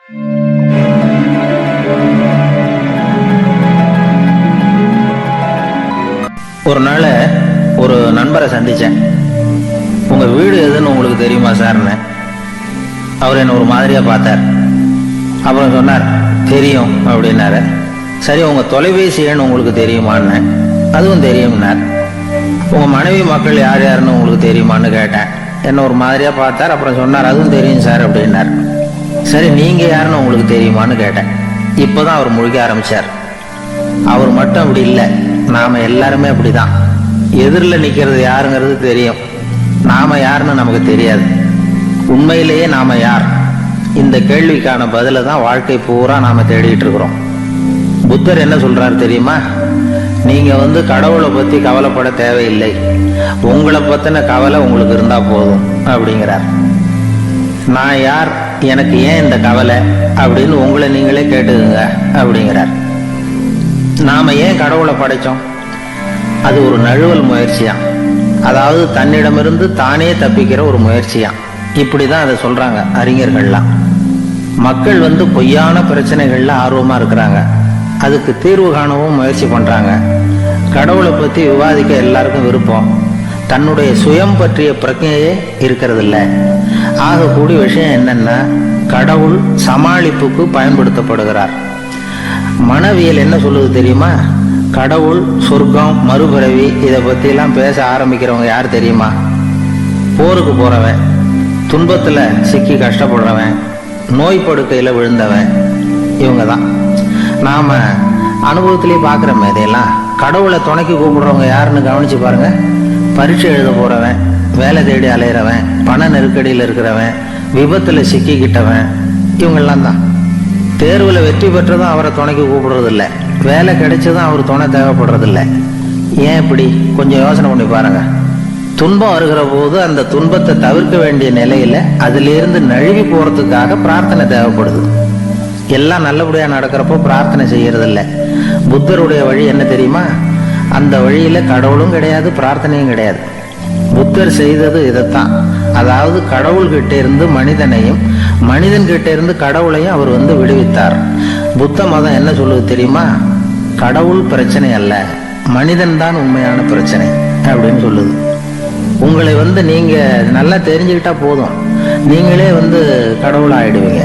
ஒரு நாள் ஒரு நண்பரை சந்தித்தேன். உங்கள் வீடு எதுன்னு உங்களுக்கு தெரியுமா சார்னு. அவர் என்னை ஒரு மாதிரியாக பார்த்தார். அப்புறம் சொன்னார், தெரியும் அப்படின்னாரு. சரி, உங்கள் தொலைபேசி எண் உங்களுக்கு தெரியுமான்னு. அதுவும் தெரியும்னார். உங்கள் மனைவி மக்கள் யார் யாருன்னு உங்களுக்கு தெரியுமான்னு கேட்டேன். என்ன ஒரு மாதிரியாக பார்த்தார். அப்புறம் சொன்னார், அதுவும் தெரியும் சார் அப்படின்னார். சரி, நீங்கள் யாருன்னு உங்களுக்கு தெரியுமான்னு கேட்டேன். இப்போ தான் அவர் முழிக்க ஆரம்பித்தார். அவர் மட்டும் அப்படி இல்லை, நாம் எல்லாருமே அப்படி தான். எதிரில் நிற்கிறது யாருங்கிறது தெரியும், நாம் யாருன்னு நமக்கு தெரியாது. உண்மையிலேயே நாம் யார்? இந்த கேள்விக்கான பதிலை தான் வாழ்க்கை பூரா நாம் தேடிட்டு இருக்கிறோம். புத்தர் என்ன சொல்றாரு தெரியுமா? நீங்க கடவுளை பத்தி கவலைப்பட தேவையில்லை, உங்களை பத்தின கவலை உங்களுக்கு இருந்தா போதும் அப்படிங்கிறார். நான் யார், எனக்கு ஏன் இந்த கவலை அப்படின்னு உங்களை நீங்களே கேட்டுக்குங்க அப்படிங்கிறார். நாம ஏன் கடவுளை படைச்சோம்? அது ஒரு நழுவல் முயற்சியாம். அதாவது தன்னிடமிருந்து தானே தப்பிக்கிற ஒரு முயற்சியாம். இப்படிதான் அதை சொல்றாங்க அறிஞர்கள்லாம். மக்கள் பொய்யான பிரச்சனைகள்ல ஆர்வமா இருக்கிறாங்க, அதுக்கு தீர்வு காணவும் முயற்சி பண்றாங்க. கடவுளை பத்தி விவாதிக்க எல்லாருக்கும் விருப்பம், தன்னுடைய சுயம் பற்றிய பிரச்சனையே இருக்கிறது இல்லை. ஆகக்கூடிய விஷயம் என்னன்னா, கடவுள் சமாளிப்புக்கு பயன்படுத்தப்படுகிறார். மனவியல் என்ன சொல்லுது தெரியுமா? கடவுள், சொர்க்கம், மறுபிறவி இதை பத்தி எல்லாம் பேச ஆரம்பிக்கிறவங்க யார் தெரியுமா? போருக்கு போறவன், துன்பத்துல சிக்கி கஷ்டப்படுறவன், நோய் படுக்கையில விழுந்தவன், இவங்க தான். நாம அனுபவத்திலேயே பார்க்குறோமே இதையெல்லாம். கடவுளை துணைக்கு கூப்பிடுறவங்க யாருன்னு கவனிச்சு பாருங்க. பரீட்சை எழுத போறவன், வேலை தேடி அலையிறவன், பண நெருக்கடியில் இருக்கிறவன், விபத்தில் சிக்கிக்கிட்டவன், இவங்கெல்லாம் தான். தேர்வில் வெற்றி பெற்றதும் அவரை துணைக்கு கூப்பிடுறதில்ல, வேலை கிடைச்சதும் அவர் துணை தேவைப்படுறதில்ல. ஏன் இப்படி? கொஞ்சம் யோசனை பண்ணி பாருங்க. துன்பம் வருகிற போது அந்த துன்பத்தை தவிர்க்க வேண்டிய நிலையில அதிலிருந்து நழுவி போறதுக்காக பிரார்த்தனை தேவைப்படுது. எல்லாம் நல்லபடியா நடக்கிறப்போ பிரார்த்தனை செய்யறதில்ல. புத்தருடைய வழி என்ன தெரியுமா? அந்த வழியில கடவுளும் கிடையாது, பிரார்த்தனையும் கிடையாது. புத்தர் செய்தது இதைத்தான். அதாவது கடவுள்கிட்ட இருந்து மனிதனையும், மனிதன் கிட்ட இருந்து கடவுளையும் அவர் விடுவித்தார். புத்த மதம் என்ன சொல்லுது தெரியுமா? கடவுள் பிரச்சனை அல்ல, மனிதன் தான் உண்மையான பிரச்சனை அப்படின்னு சொல்லுது. உங்களை நீங்க நல்லா தெரிஞ்சுக்கிட்டா போதும், நீங்களே கடவுள் ஆயிடுவீங்க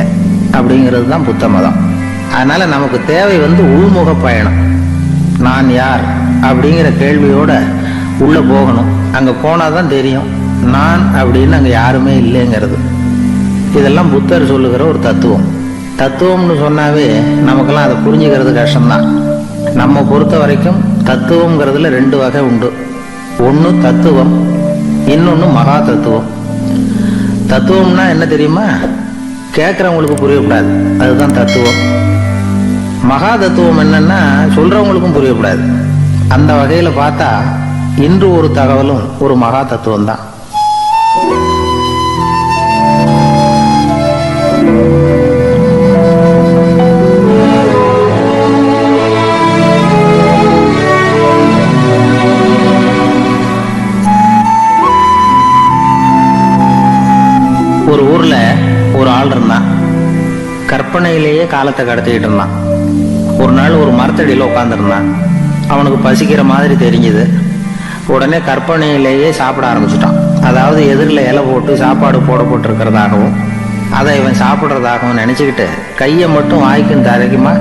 அப்படிங்கிறது தான் புத்த மதம். அதனால நமக்கு தேவை உள்முக பயணம். நான் யார் அப்படிங்கிற கேள்வியோட உள்ள போகணும். அங்க போனாதான் தெரியும் நான் அப்படின்னு அங்க யாருமே இல்லைங்கிறது. இதெல்லாம் புத்தர் சொல்லுகிற ஒரு தத்துவம். தத்துவம்னு சொன்னாவே நமக்கெல்லாம் அதை புரிஞ்சுக்கிறது கஷ்டம்தான். நம்ம பொறுத்த வரைக்கும் தத்துவம்ங்கிறதுல ரெண்டு வகை உண்டு. ஒன்று தத்துவம், இன்னொன்று மகா தத்துவம். தத்துவம்னா என்ன தெரியுமா? கேட்கறவங்களுக்கு புரியக்கூடாது, அதுதான் தத்துவம். மகா தத்துவம் என்னன்னா சொல்றவங்களுக்கும் புரியக்கூடாது. அந்த வகையில பார்த்தா இன்று ஒரு தகவலும் ஒரு மகா தத்துவம் தான். ஒரு ஊர்ல ஒரு ஆள் இருந்தான். கற்பனையிலேயே காலத்தை கடத்திக்கிட்டு இருந்தான். ஒரு நாள் ஒரு மரத்தடியில் உட்காந்துருந்தான். அவனுக்கு பசிக்கிற மாதிரி தெரிஞ்சுது. உடனே கற்பனையிலேயே சாப்பிட ஆரம்பிச்சுட்டான். அதாவது எதிரில் இலை போட்டு சாப்பாடு போடப்பட்டிருக்கிறதாகவும் அதை இவன் சாப்பிட்றதாகவும் நினச்சிக்கிட்டு கையை மட்டும் வாய்க்கும் தரைக்குமா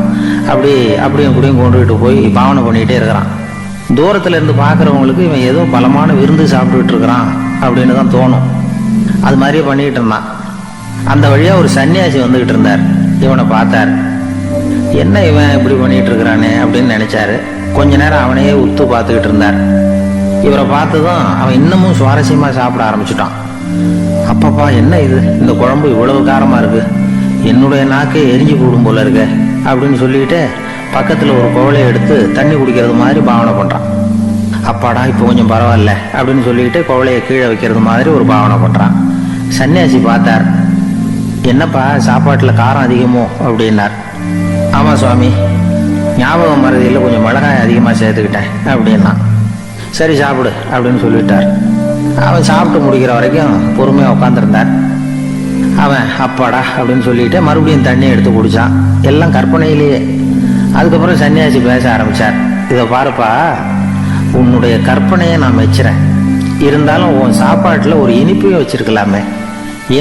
அப்படியும் குடியும் கொண்டுகிட்டு போய் பாவனை பண்ணிக்கிட்டே இருக்கிறான். தூரத்தில் இருந்து பார்க்குறவங்களுக்கு இவன் ஏதோ பலமான விருந்து சாப்பிட்டுட்டு இருக்கிறான் அப்படின்னு தான் தோணும். அது மாதிரியே பண்ணிக்கிட்டு இருந்தான். அந்த வழியாக ஒரு சன்னியாசி வந்துக்கிட்டு இருந்தார். இவனை பார்த்தார். என்ன இவன் இப்படி பண்ணிட்டு இருக்கிறானே அப்படின்னு நினைச்சாரு. கொஞ்ச நேரம் அவனையே உத்து பார்த்துக்கிட்டு இருந்தார். இவரை பார்த்ததும் அவன் இன்னமும் சுவாரஸ்யமா சாப்பிட ஆரம்பிச்சுட்டான். அப்பப்பா, என்ன இது, இந்த குழம்பு இவ்வளவு காரமா இருக்கு, என்னுடைய நாக்கே எரிஞ்சு போடும் போல இருக்கு அப்படின்னு சொல்லிட்டு பக்கத்துல ஒரு குவளையை எடுத்து தண்ணி குடிக்கிறது மாதிரி பாவனை பண்றான். அப்பாடா, இப்போ கொஞ்சம் பரவாயில்ல அப்படின்னு சொல்லிட்டு குவளையை கீழே வைக்கிறது மாதிரி ஒரு பாவனை பண்றான். சன்னியாசி பார்த்தார். என்னப்பா, சாப்பாட்டுல காரம் அதிகமோ அப்படின்னார். ஆமா சுவாமி, ஞாபகம் மறதியில் கொஞ்சம் மிளகாய் அதிகமாக சேர்த்துக்கிட்டேன் அப்படின்னா. சரி சாப்பிடு அப்படின்னு சொல்லிட்டார். அவன் சாப்பிட்டு முடிக்கிற வரைக்கும் பொறுமையாக உட்காந்துருந்தார். அவன் அப்பாடா அப்படின்னு சொல்லிட்டு மறுபடியும் தண்ணி எடுத்து குடிச்சான். எல்லாம் கற்பனையிலேயே. அதுக்கப்புறம் சன்னியாசி பேச ஆரம்பிச்சார். இதை பாருப்பா, உன்னுடைய கற்பனையை நான் மெச்சுறேன். இருந்தாலும் உன் சாப்பாட்டில் ஒரு இனிப்பையும் வச்சிருக்கலாமே,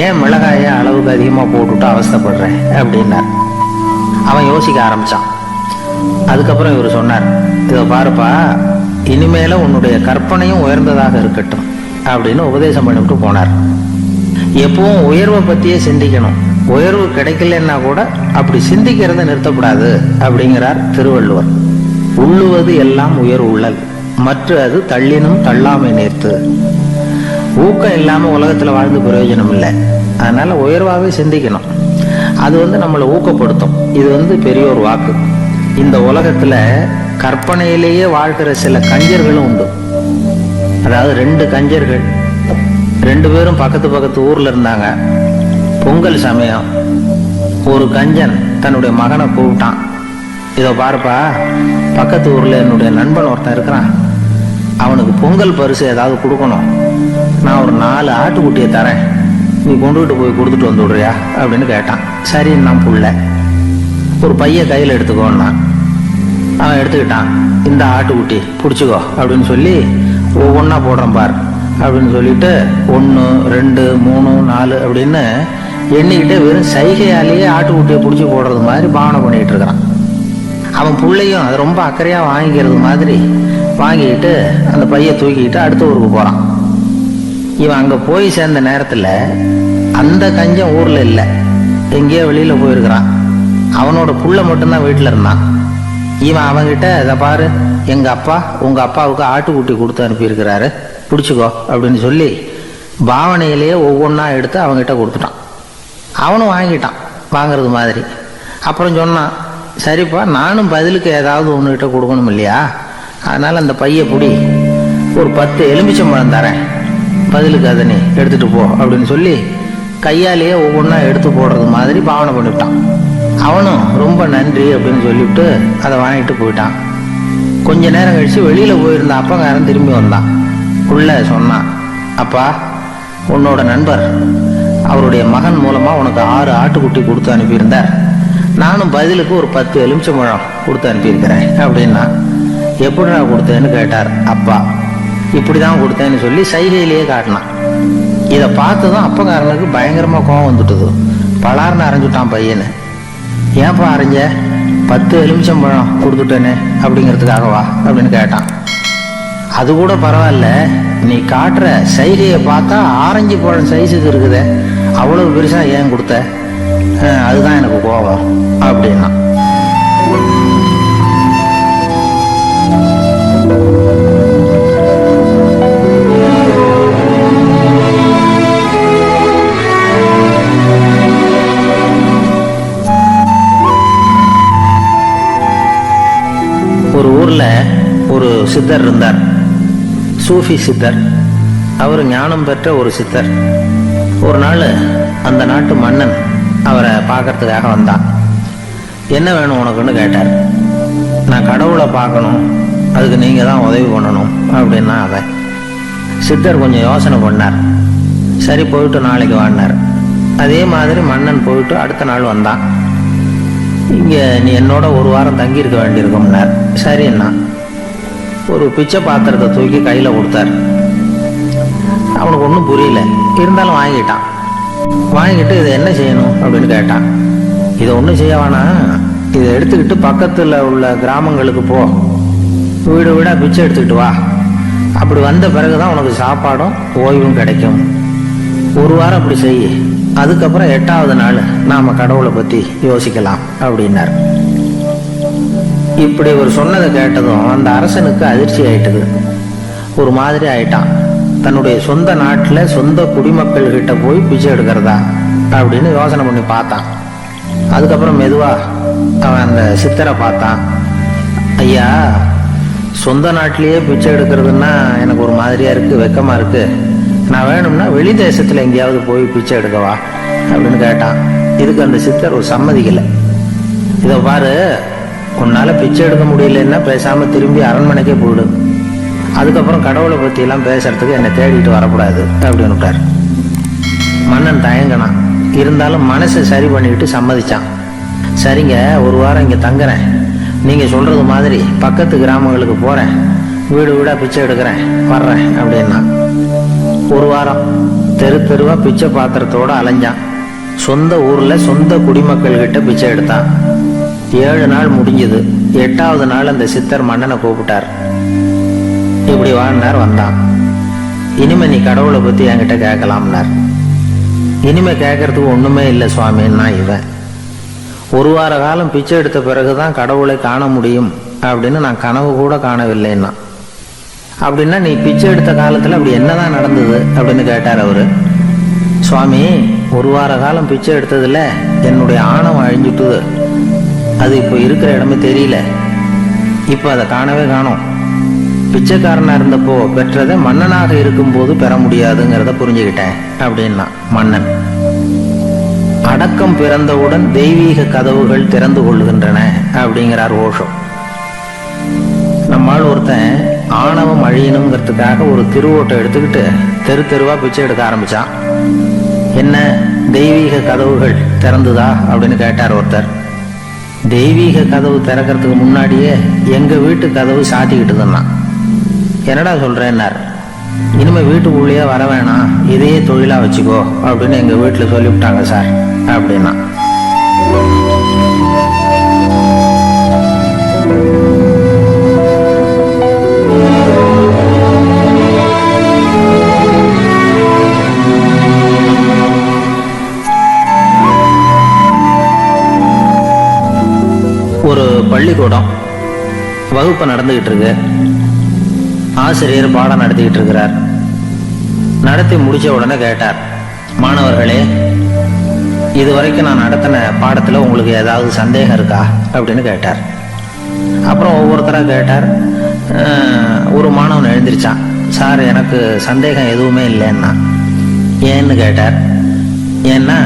ஏன் மிளகாய அளவுக்கு அதிகமாக போட்டுவிட்டு அவஸ்தைப்படுறேன் அப்படின்னார். அவன் யோசிக்க ஆரம்பிச்சான். அதுக்கப்புறம் இவர் சொன்னார், இதை பாருப்பா, இனிமேல உன்னுடைய கற்பனையும் உயர்ந்ததாக இருக்கட்டும் அப்படின்னு உபதேசம் பண்ணிவிட்டு போனார். எப்பவும் உயர்வை பற்றியே சிந்திக்கணும். உயர்வு கிடைக்கலன்னா கூட அப்படி சிந்திக்கிறத நிறுத்தக்கூடாது அப்படிங்கிறார் திருவள்ளுவர். உள்ளுவது எல்லாம் உயர் உள்ளல், மற்ற அது தள்ளினும் தள்ளாமை நேர்த்து. ஊக்கம் இல்லாமல் உலகத்தில் வாழ்ந்து பிரயோஜனம் இல்லை. அதனால உயர்வாகவே சிந்திக்கணும். அது நம்மளை ஊக்கப்படுத்தும். இது பெரிய ஒரு வாக்கு. இந்த உலகத்துல கற்பனையிலேயே வாழ்கிற சில கஞ்சர்களும் உண்டு. அதாவது 2 கஞ்சர்கள், 2 பேரும் பக்கத்து ஊர்ல இருந்தாங்க. பொங்கல் சமயம் ஒரு கஞ்சன் தன்னுடைய மகனை கூப்பிட்டான். இதோ பாருப்பா, பக்கத்து ஊர்ல என்னுடைய நண்பன் ஒருத்தன் இருக்கிறான். அவனுக்கு பொங்கல் பரிசு ஏதாவது கொடுக்கணும். நான் ஒரு 4 ஆட்டுக்குட்டியை தரேன், நீ கொண்டுகிட்டு போய் கொடுத்துட்டு வந்து விடுறியா அப்படின்னு கேட்டான். சரின்னு நான் புள்ள ஒரு பைய கையில் எடுத்துக்கோன்னா அவன் எடுத்துக்கிட்டான். இந்த ஆட்டுக்குட்டி பிடிச்சிக்கோ அப்படின்னு சொல்லி ஒவ்வொன்றா போடுறேன் பார் அப்படின்னு சொல்லிட்டு 1 2 3 4 அப்படின்னு எண்ணிக்கிட்டே வெறும் சைகையாலேயே ஆட்டுக்குட்டியை பிடிச்சி போடுறது மாதிரி பாவனை பண்ணிகிட்டு இருக்கிறான். அவன் பிள்ளையும் அதை ரொம்ப அக்கறையாக வாங்கிக்கிறது மாதிரி வாங்கிக்கிட்டு அந்த பையை தூக்கிக்கிட்டு அடுத்த ஊருக்கு போகிறான். இவன் அங்கே போய் சேர்ந்த நேரத்தில் அந்த கஞ்சன் ஊரில் இல்லை, எங்கேயோ வெளியில் போயிருக்கிறான். அவனோட புள்ள மட்டும்தான் வீட்டில் இருந்தான். இவன் அவன்கிட்ட, இதை பாரு, எங்கள் அப்பா உங்கள் அப்பாவுக்கு ஆட்டுக்குட்டி கொடுத்து அனுப்பியிருக்கிறாரு, பிடிச்சிக்கோ அப்படின்னு சொல்லி பாவனையிலேயே ஒவ்வொன்றா எடுத்து அவங்ககிட்ட கொடுத்துட்டான். அவனும் வாங்கிட்டான் வாங்கிறது மாதிரி. அப்புறம் சொன்னான், சரிப்பா, நானும் பதிலுக்கு ஏதாவது ஒன்றுகிட்ட கொடுக்கணும் இல்லையா, அதனால் அந்த பைய பிடி, ஒரு 10 எலுமிச்சம்பழம் தரேன், பதிலுக்கு அதை நீ எடுத்துகிட்டு போ அப்படின்னு சொல்லி கையாலேயே ஒவ்வொன்றா எடுத்து போடுறது மாதிரி பாவனை பண்ணிவிட்டான். அவனும் ரொம்ப நன்றி அப்படின்னு சொல்லிவிட்டு அதை வாங்கிட்டு போயிட்டான். கொஞ்ச நேரம் கழித்து வெளியில் போயிருந்த அப்பங்காரன் திரும்பி வந்தான். உள்ள சொன்னான், அப்பா, உன்னோட நண்பர் அவருடைய மகன் மூலமாக உனக்கு 6 ஆட்டுக்குட்டி கொடுத்து அனுப்பியிருந்தார், நானும் பதிலுக்கு ஒரு 10 எலுமிச்சம்பழம் கொடுத்து அனுப்பியிருக்கிறேன் அப்படின்னா. எப்படி நான் கொடுத்தேன்னு கேட்டார் அப்பா. இப்படி தான் கொடுத்தேன்னு சொல்லி சைகையிலேயே காட்டினான். இதை பார்த்ததும் அப்பங்காரனுக்கு பயங்கரமாக கோவம் வந்துட்டுது. பலார்னு அரைஞ்சுட்டான் பையனு. ஏன்ப்பா அரைஞ்ச? 10 எலுமிச்சம்பழம் கொடுத்துட்டேனே அப்படிங்கிறதுக்காகவா அப்படின்னு கேட்டான். அது கூட பரவாயில்ல, நீ காட்டுற சைகையை பார்த்தா ஆரஞ்சு பழம் சைஸுக்கு இருக்குதே, அவ்வளவு பெருசா ஏன் கொடுத்த? அதுதான் எனக்கு கோபம் அப்படின்னா. ஒரு ஊர்ல ஒரு சித்தர் இருந்தார், சூஃபி சித்தர். அவர் ஞானம் பெற்ற ஒரு சித்தர். ஒரு நாள் அந்த நாட்டு மன்னன் அவரை பார்க்கறதுக்காக வந்தான். என்ன வேணும் உனக்குன்னு கேட்டார். நான் கடவுளை பார்க்கணும், அதுக்கு நீங்கள் தான் உதவி பண்ணணும் அப்படின்னா அவன். சித்தர் கொஞ்சம் யோசனை பண்ணார். சரி, போயிட்டு நாளைக்கு வாடினார். அதே மாதிரி மன்னன் போயிட்டு அடுத்த நாள் வந்தான். இங்கே நீ என்னோட ஒரு வாரம் தங்கியிருக்க வேண்டியிருக்கும்னார். சரின்னா ஒரு பிச்சை பாத்திரத்தை தூக்கி கையில் கொடுத்தார். அவனுக்கு ஒன்றும் புரியல, இருந்தாலும் வாங்கிட்டான். வாங்கிட்டு இதை என்ன செய்யணும் அப்படின்னு கேட்டான். இதை ஒன்றும் செய்ய வேணாம், இதை எடுத்துக்கிட்டு பக்கத்தில் உள்ள கிராமங்களுக்கு போ, வீடு வீடாக பிச்சை எடுத்துக்கிட்டு வா. அப்படி வந்த பிறகுதான் உனக்கு சாப்பாடும் ஓய்வும் கிடைக்கும். ஒரு வாரம் அப்படி செய், அதுக்கப்புறம் 8வது நாள் நாம கடவுளை பற்றி யோசிக்கலாம் அப்படின்னார். இப்படி ஒரு சொன்னதை கேட்டதும் அந்த அரசனுக்கு அதிர்ச்சி ஆயிட்டது. ஒரு மாதிரி ஆயிட்டான். தன்னுடைய சொந்த நாட்டில் சொந்த குடிமக்கள் கிட்ட போய் பிச்சை எடுக்கிறதா அப்படின்னு யோசனை பண்ணி பார்த்தான். அதுக்கப்புறம் மெதுவா அவன் அந்த சித்தரை பார்த்தான். ஐயா, சொந்த நாட்டிலேயே பிச்சை எடுக்கிறதுன்னா எனக்கு ஒரு மாதிரியா இருக்கு, வெக்கமா இருக்கு. நான் வேணும்னா வெளி தேசத்துல எங்கேயாவது போய் பிச்சை எடுக்கவா அப்படின்னு கேட்டான். இதுக்கு அந்த சித்தர் ஒரு சம்மதிக்கலை. இதை பாரு, உன்னால பிச்சை எடுக்க முடியலன்னா பேசாம திரும்பி அரண்மனைக்கே போயிடு, அதுக்கப்புறம் கடவுளை பத்தி எல்லாம் பேசுறதுக்கு என்னை தேடிட்டு வரக்கூடாது அப்படின்னு விட்டார். மன்னன் தயங்கினான். இருந்தாலும் மனசை சரி பண்ணிக்கிட்டு சம்மதிச்சான். சரிங்க, ஒரு வாரம் இங்கே தங்குறேன், நீங்கள் சொல்கிறது மாதிரி பக்கத்து கிராமங்களுக்கு போகிறேன், வீடு வீடாக பிச்சை எடுக்கிறேன், வர்றேன் அப்படின்னா. ஒரு வாரம் தெரு தெருவாக பிச்சை பாத்திரத்தோடு அலைஞ்சான். சொந்த ஊரில் சொந்த குடிமக்கள்கிட்ட பிச்சை எடுத்தான். 7 நாள் முடிஞ்சது. 8வது நாள் அந்த சித்தர் மன்னனை கூப்பிட்டார். இப்படி வாழ்னார். வந்தான். இனிமே நீ கடவுளை பற்றி என்கிட்ட கேட்கலாம்னார். இனிமே கேட்கறதுக்கு ஒன்றுமே இல்லை சுவாமின்னா இவன். 1 வார காலம் பிச்சை எடுத்த பிறகுதான் கடவுளை காண முடியும் அப்படின்னு நான் கனவு கூட காணவில்லைன்னா. அப்படின்னா நீ பிச்சை எடுத்த காலத்தில் அப்படி என்னதான் நடந்தது அப்படின்னு கேட்டார் அவரு. சுவாமி, 1 வார காலம் பிச்சை எடுத்ததில் என்னுடைய ஆணவம் அழிஞ்சுட்டுது. அது இப்போ இருக்கிற இடமே தெரியல. இப்போ அதை காணவே காணோம். பிச்சைக்காரனா இருந்தப்போ பெற்றதை மன்னனாக இருக்கும்போது பெற முடியாதுங்கிறத புரிஞ்சுக்கிட்டேன் அப்படின்னா மன்னன். அடக்கம் பிறந்தவுடன் தெய்வீக கதவுகள் திறந்து கொள்கின்றன அப்படிங்கிறார் ஓஷோ. நம்மால் ஒருத்தன் ஆணவம் அழியணுங்கிறதுக்காக ஒரு திருவோட்டை எடுத்துக்கிட்டு தெரு தெருவா பிச்சை எடுக்க ஆரம்பிச்சான். என்ன, தெய்வீக கதவுகள் திறந்துதா அப்படின்னு கேட்டார் ஒருத்தர். தெய்வீக கதவு திறக்கிறதுக்கு முன்னாடியே எங்க வீட்டு கதவு சாத்திக்கிட்டுதுன்னா. என்னடா சொல்றேன்னார். இனிமே வீட்டுக்குள்ளேயே வர வேணாம், இதையே தொழிலா வச்சுக்கோ அப்படின்னு எங்க வீட்டுல சொல்லிவிட்டாங்க சார் அப்படின்னா. ஒரு பள்ளிக்கூடம் வகுப்பு நடந்துகிட்டு இருக்கு. ஆசிரியர் பாடம் நடத்திக்கிட்டு இருக்கிறார். நடத்தி முடிச்ச உடனே கேட்டார், மாணவர்களே, இதுவரைக்கும் நான் நடத்தின பாடத்துல உங்களுக்கு ஏதாவது சந்தேகம் இருக்கா அப்படின்னு கேட்டார். அப்புறம் ஒவ்வொருத்தராக கேட்டார். ஒரு மாணவன் எழுந்திருச்சான். சார், எனக்கு சந்தேகம் எதுவுமே இல்லைன்னா. ஏன்னு கேட்டார். ஏன்னா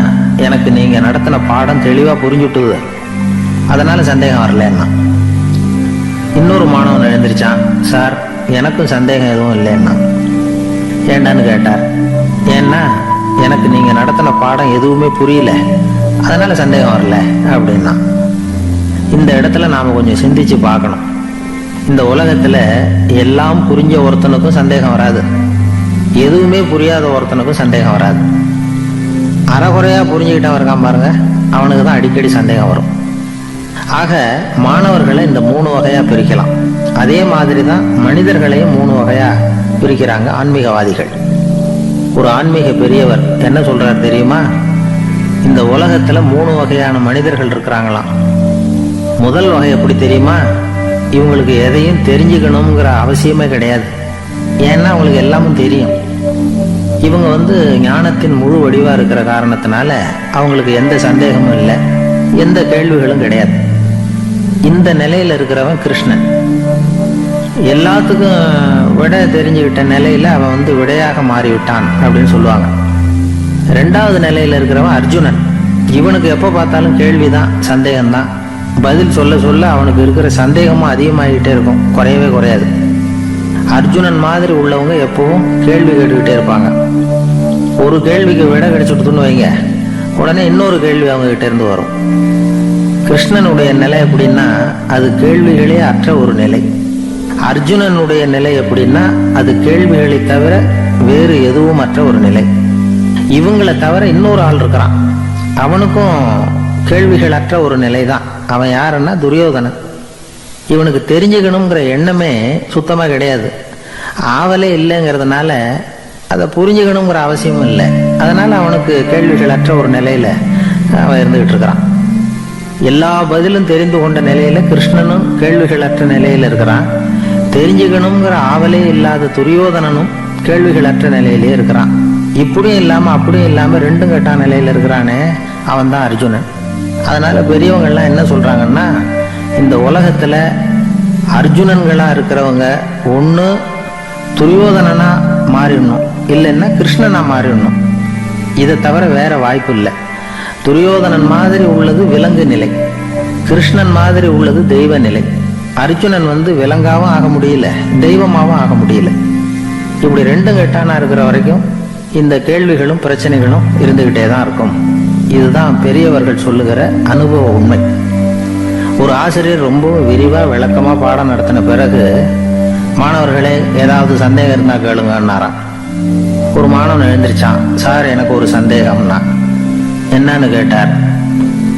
எனக்கு நீங்க நடத்தின பாடம் தெளிவா புரிஞ்சுட்டுது, அதனால சந்தேகம் வரலன்னா. இன்னொரு மாணவன் எழுந்திருச்சான். சார், எனக்கும் சந்தேகம் எதுவும் இல்லைன்னா. ஏண்டான்னு கேட்டார். ஏன்னா எனக்கு நீங்க நடத்தின பாடம் எதுவுமே புரியல, அதனால சந்தேகம் வரல அப்படின்னா. இந்த இடத்துல நாம கொஞ்சம் சிந்திச்சு பார்க்கணும். இந்த உலகத்துல எல்லாம் புரிஞ்ச ஒருத்தனுக்கும் சந்தேகம் வராது, எதுவுமே புரியாத ஒருத்தனுக்கும் சந்தேகம் வராது. அறகுறையா புரிஞ்சுக்கிட்டவன் இருக்கான் பாருங்க, அவனுக்கு தான் அடிக்கடி சந்தேகம் வரும். ஆக மாணவர்களை இந்த 3 வகையா பிரிக்கலாம். அதே மாதிரி தான் மனிதர்களையும் 3 வகையா பிரிக்கிறாங்க ஆன்மீகவாதிகள். ஒரு ஆன்மீக பெரியவர் என்ன சொல்றாரு தெரியுமா? இந்த உலகத்துல 3 வகையான மனிதர்கள் இருக்கிறாங்களாம். முதல் வகை எப்படி தெரியுமா? இவங்களுக்கு எதையும் தெரிஞ்சுக்கணுங்கிற அவசியமே கிடையாது. ஏன்னா அவங்களுக்கு எல்லாமும் தெரியும். இவங்க ஞானத்தின் முழு வடிவா இருக்கிற காரணத்தினால அவங்களுக்கு எந்த சந்தேகமும் இல்லை, எந்த கேள்விகளும் கிடையாது. இந்த நிலையில இருக்கிறவன் கிருஷ்ணன். எல்லாத்துக்கும் விட தெரிஞ்சுக்கிட்ட நிலையில அவன் விடையாக மாறிவிட்டான் அப்படின்னு சொல்லுவாங்க. 2வது நிலையில இருக்கிறவன் அர்ஜுனன். இவனுக்கு எப்ப பார்த்தாலும் கேள்விதான், சந்தேகம்தான். பதில் சொல்ல சொல்ல அவனுக்கு இருக்கிற சந்தேகமும் அதிகமாகிட்டே இருக்கும், குறையவே குறையாது. அர்ஜுனன் மாதிரி உள்ளவங்க எப்பவும் கேள்வி கேட்டுக்கிட்டே இருப்பாங்க. ஒரு கேள்விக்கு விட கிடைச்சுட்டுன்னு வைங்க, உடனே இன்னொரு கேள்வி அவங்க கிட்ட இருந்து வரும். கிருஷ்ணனுடைய நிலை எப்படின்னா அது கேள்விகளே அற்ற ஒரு நிலை. அர்ஜுனனுடைய நிலை எப்படின்னா அது கேள்விகளை தவிர வேறு எதுவும் அற்ற ஒரு நிலை. இவங்களை தவிர இன்னொரு ஆள் இருக்கிறான், அவனுக்கும் கேள்விகள் அற்ற ஒரு நிலை தான். அவன் யாருன்னா துரியோதனன். இவனுக்கு தெரிஞ்சுக்கணுங்கிற எண்ணமே சுத்தமா கிடையாது. ஆவலே இல்லைங்கிறதுனால அதை புரிஞ்சுக்கணுங்கிற அவசியமும் இல்லை. அதனால அவனுக்கு கேள்விகள் அற்ற ஒரு நிலையில அவன் இருந்துகிட்டு இருக்கிறான். எல்லா பதிலும் தெரிந்து கொண்ட நிலையில கிருஷ்ணனும் கேள்விகள் அற்ற நிலையில இருக்கிறான். தெரிஞ்சுக்கணுங்கிற ஆவலே இல்லாத துரியோதனனும் கேள்விகள் அற்ற நிலையிலே இருக்கிறான். இப்படியும் இல்லாம அப்படியும் இல்லாம ரெண்டும் கெட்டான நிலையில இருக்கிறானே, அவன் தான் அர்ஜுனன். அதனால பெரியவங்கள்லாம் என்ன சொல்றாங்கன்னா, இந்த உலகத்துல அர்ஜுனன்களா இருக்கிறவங்க ஒண்ணு துரியோதனனா மாறிடணும், இல்லைன்னா கிருஷ்ணனா மாறிடணும். இதை தவிர வேற வாய்ப்பு இல்லை. துரியோதனன் மாதிரி உள்ளது விலங்கு நிலை, கிருஷ்ணன் மாதிரி உள்ளது தெய்வ நிலை. அர்ஜுனன் விலங்காவும் ஆக முடியல, தெய்வமாவும் ஆக முடியல. இப்படி ரெண்டும் கெட்டானா இருக்கிற வரைக்கும் இந்த கேள்விகளும் பிரச்சனைகளும் இருந்துகிட்டே தான் இருக்கும். இதுதான் பெரியவர்கள் சொல்லுகிற அனுபவ உண்மை. ஒரு ஆசிரியர் ரொம்ப விரிவாக விளக்கமாக பாடம் நடத்தின பிறகு மாணவர்களே ஏதாவது சந்தேகம் இருந்தா கேளுங்கன்னாராம். ஒரு மாணவன் எழுந்திருச்சான். சார், எனக்கு ஒரு சந்தேகம்னா. என்னன்னு கேட்டார்.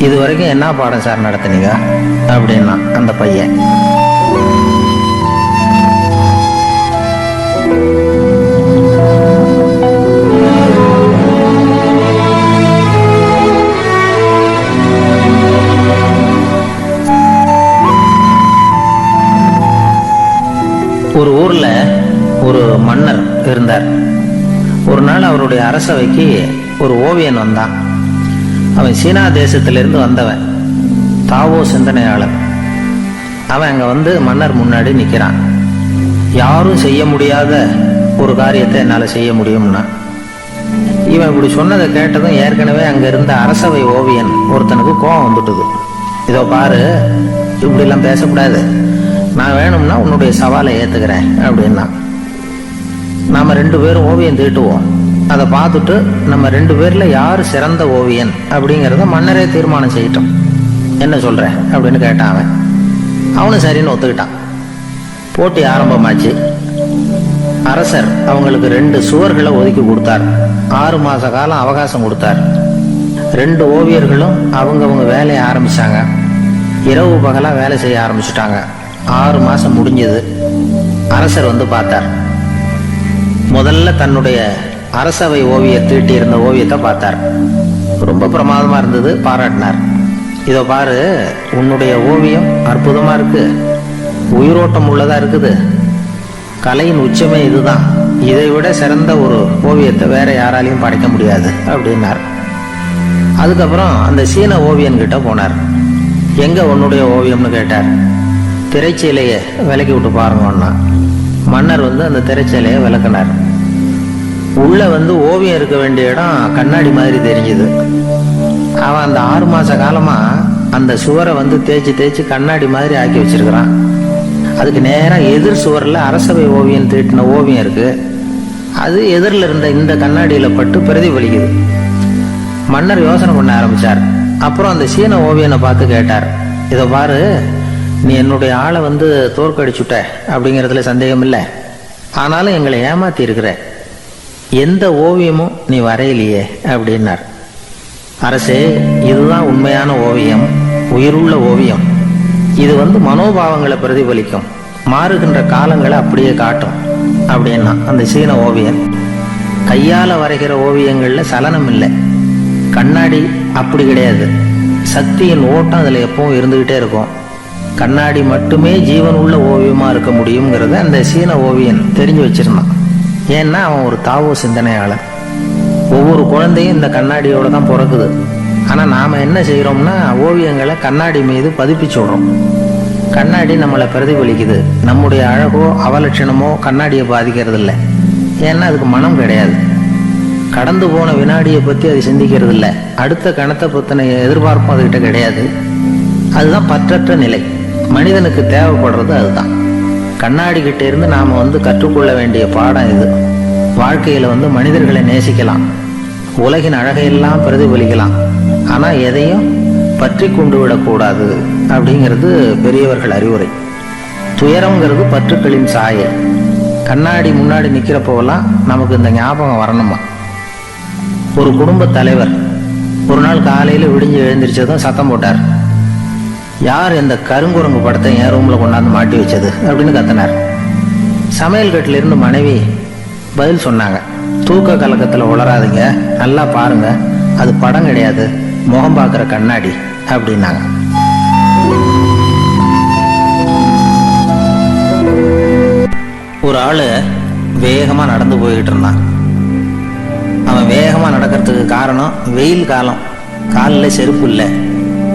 இது வரைக்கும் என்ன பாடம் சார் நடத்தினீங்க அப்படின்னா அந்த பையன். ஒரு ஊர்ல ஒரு மன்னர் இருந்தார். ஒரு நாள் அவருடைய அரசவைக்கு ஒரு ஓவியன் வந்தான். அவன் சீனா தேசத்திலிருந்து வந்தவன், தாவோ சிந்தனையாளர். அவன் அங்க வந்து மன்னர் முன்னாடி நிக்கிறான். யாரும் செய்ய முடியாத ஒரு காரியத்தை என்னால செய்ய முடியும்னா. இவன் இப்படி சொன்னதை கேட்டதும் ஏற்கனவே அங்க இருந்த அரசவை ஓவியன் ஒருத்தனுக்கு கோபம் வந்துட்டுது. இதோ பாரு, இப்படி எல்லாம் பேசக்கூடாது, நான் வேணும்னா உன்னுடைய சவாலை ஏத்துக்கிறேன் அப்படின்னா. நாம 2 பேரும் ஓவியம் தீட்டுவோம், அதை பார்த்துட்டு நம்ம 2 பேர்ல யாரு சிறந்த ஓவியன் அப்படிங்கிறத மன்னரே தீர்மானம் செய்யட்டும், என்ன சொல்ற அப்படின்னு கேட்டான் அவன். அவனும் சரின்னு ஒத்துக்கிட்டான். போட்டி ஆரம்பமாச்சு. அரசர் அவங்களுக்கு 2 சுவர்களை ஒதுக்கி கொடுத்தார். 6 மாச காலம் அவகாசம் கொடுத்தார். 2 ஓவியர்களும் அவங்கவங்க வேலையை ஆரம்பிச்சாங்க. இரவு பகலா வேலை செய்ய ஆரம்பிச்சுட்டாங்க. 6 மாசம் முடிஞ்சது. அரசர் வந்து பார்த்தார். முதல்ல தன்னுடைய அரசவை ஓவியர் தீட்டி இருந்த ஓவியத்தை பார்த்தார். ரொம்ப பிரமாதமா இருந்தது, பாராட்டினார். இதோ பாரு, உன்னுடைய ஓவியம் அற்புதமா இருக்கு, உயிரோட்டம் உள்ளதா இருக்குது, கலையின் உச்சமே இதுதான், இதை விட சிறந்த ஒரு ஓவியத்தை வேற யாராலையும் படைக்க முடியாது அப்படின்னார். அதுக்கப்புறம் அந்த சீன ஓவியன் கிட்ட போனார். எங்க உன்னுடைய ஓவியம்னு கேட்டார். திரைச்சீலையை விலக்கி விட்டு பாருங்கன்னா. மன்னர் வந்து அந்த திரைச்சீலையை விளக்குனார். உள்ள வந்து ஓவியம் இருக்க வேண்டிய இடம் கண்ணாடி மாதிரி தெரிஞ்சுது. அவன் அந்த 6 மாச காலமா அந்த சுவரை வந்து தேய்ச்சி தேய்ச்சி கண்ணாடி மாதிரி ஆக்கி வச்சிருக்கிறான். அதுக்கு நேரம் எதிர் சுவரில் அரசவை ஓவியம் தீட்டின ஓவியம் இருக்கு. அது எதிரில் இருந்த இந்த கண்ணாடியில பட்டு பிரதிபலிக்குது. மன்னர் யோசனை பண்ண ஆரம்பிச்சார். அப்புறம் அந்த சீன ஓவியனை பார்த்து கேட்டார். இதை பாரு, நீ என்னுடைய ஆளை வந்து தோற்கடிச்சுட்ட அப்படிங்கிறதுல சந்தேகம் இல்லை, ஆனாலும் எங்களை ஏமாத்தி இருக்கிற, எந்த ஓவியமும் நீ வரையிலையே அப்படின்னார். அரசே, இதுதான் உண்மையான ஓவியம், உயிருள்ள ஓவியம். இது வந்து மனோபாவங்களை பிரதிபலிக்கும், மாறுகின்ற காலங்களை அப்படியே காட்டும் அப்படின்னா அந்த சீன ஓவியன். கையால வரைகிற ஓவியங்கள்ல சலனம் இல்லை, கண்ணாடி அப்படி கிடையாது, சக்தியின் ஓட்டம் அதுல எப்பவும் இருந்துகிட்டே இருக்கும். கண்ணாடி மட்டுமே ஜீவன் உள்ள ஓவியமா இருக்க முடியுங்கிறத அந்த சீன ஓவியன் தெரிஞ்சு வச்சிருந்தான். ஏன்னா அவன் ஒரு தாவோ சிந்தனையாளர். ஒவ்வொரு குழந்தையும் இந்த கண்ணாடியோட தான் பிறக்குது. ஆனா நாம என்ன செய்யறோம்னா ஓவியங்களை கண்ணாடி மீது பதிப்பிச்சு விடுறோம். கண்ணாடி நம்மளை பிரதிபலிக்குது. நம்முடைய அழகோ அவலட்சணமோ கண்ணாடியை பாதிக்கிறது இல்லை. ஏன்னா அதுக்கு மனம் கிடையாது. கடந்து போன வினாடியை பத்தி அது சிந்திக்கிறது இல்லை. அடுத்த கணத்தை பத்தின எதிர்பார்ப்பும் அதுகிட்ட கிடையாது. அதுதான் பற்றற்ற நிலை. மனிதனுக்கு தேவைப்படுறது அதுதான். கண்ணாடி கிட்ட இருந்து நாம வந்து கற்றுக்கொள்ள வேண்டிய பாடம் இது. வாழ்க்கையில வந்து மனிதர்களை நேசிக்கலாம், உலகின் அழகையெல்லாம் பிரதிபலிக்கலாம், ஆனா எதையும் பற்றி கொண்டு விடக்கூடாது அப்படிங்கிறது பெரியவர்கள் அறிவுரை. துயரம்ங்கிறது பற்றுக்களின் சாயல். கண்ணாடி முன்னாடி நிக்கிறப்போவெல்லாம் நமக்கு இந்த ஞாபகம் வரணுமா. ஒரு குடும்ப தலைவர் ஒரு நாள் காலையில விடிஞ்சு எழுந்திரிச்சதும் சத்தம் போட்டார். யார் இந்த கருங்குரங்கு படத்தை என் ரூம்ல கொண்டாந்து மாட்டி வச்சது அப்படின்னு கத்தினார். சமையல் கட்டில இருந்து மனைவி பதில் சொன்னாங்க. தூக்க கலக்கத்துல உளராதீங்க, நல்லா பாருங்க, அது படம் கிடையாது, முகம் பார்க்கிற கண்ணாடி அப்படின்னாங்க. ஒரு ஆளு வேகமா நடந்து போய்கிட்டு இருந்தான். அவன் வேகமா நடக்கிறதுக்கு காரணம் வெயில் காலம், காலில் செருப்பு இல்லை,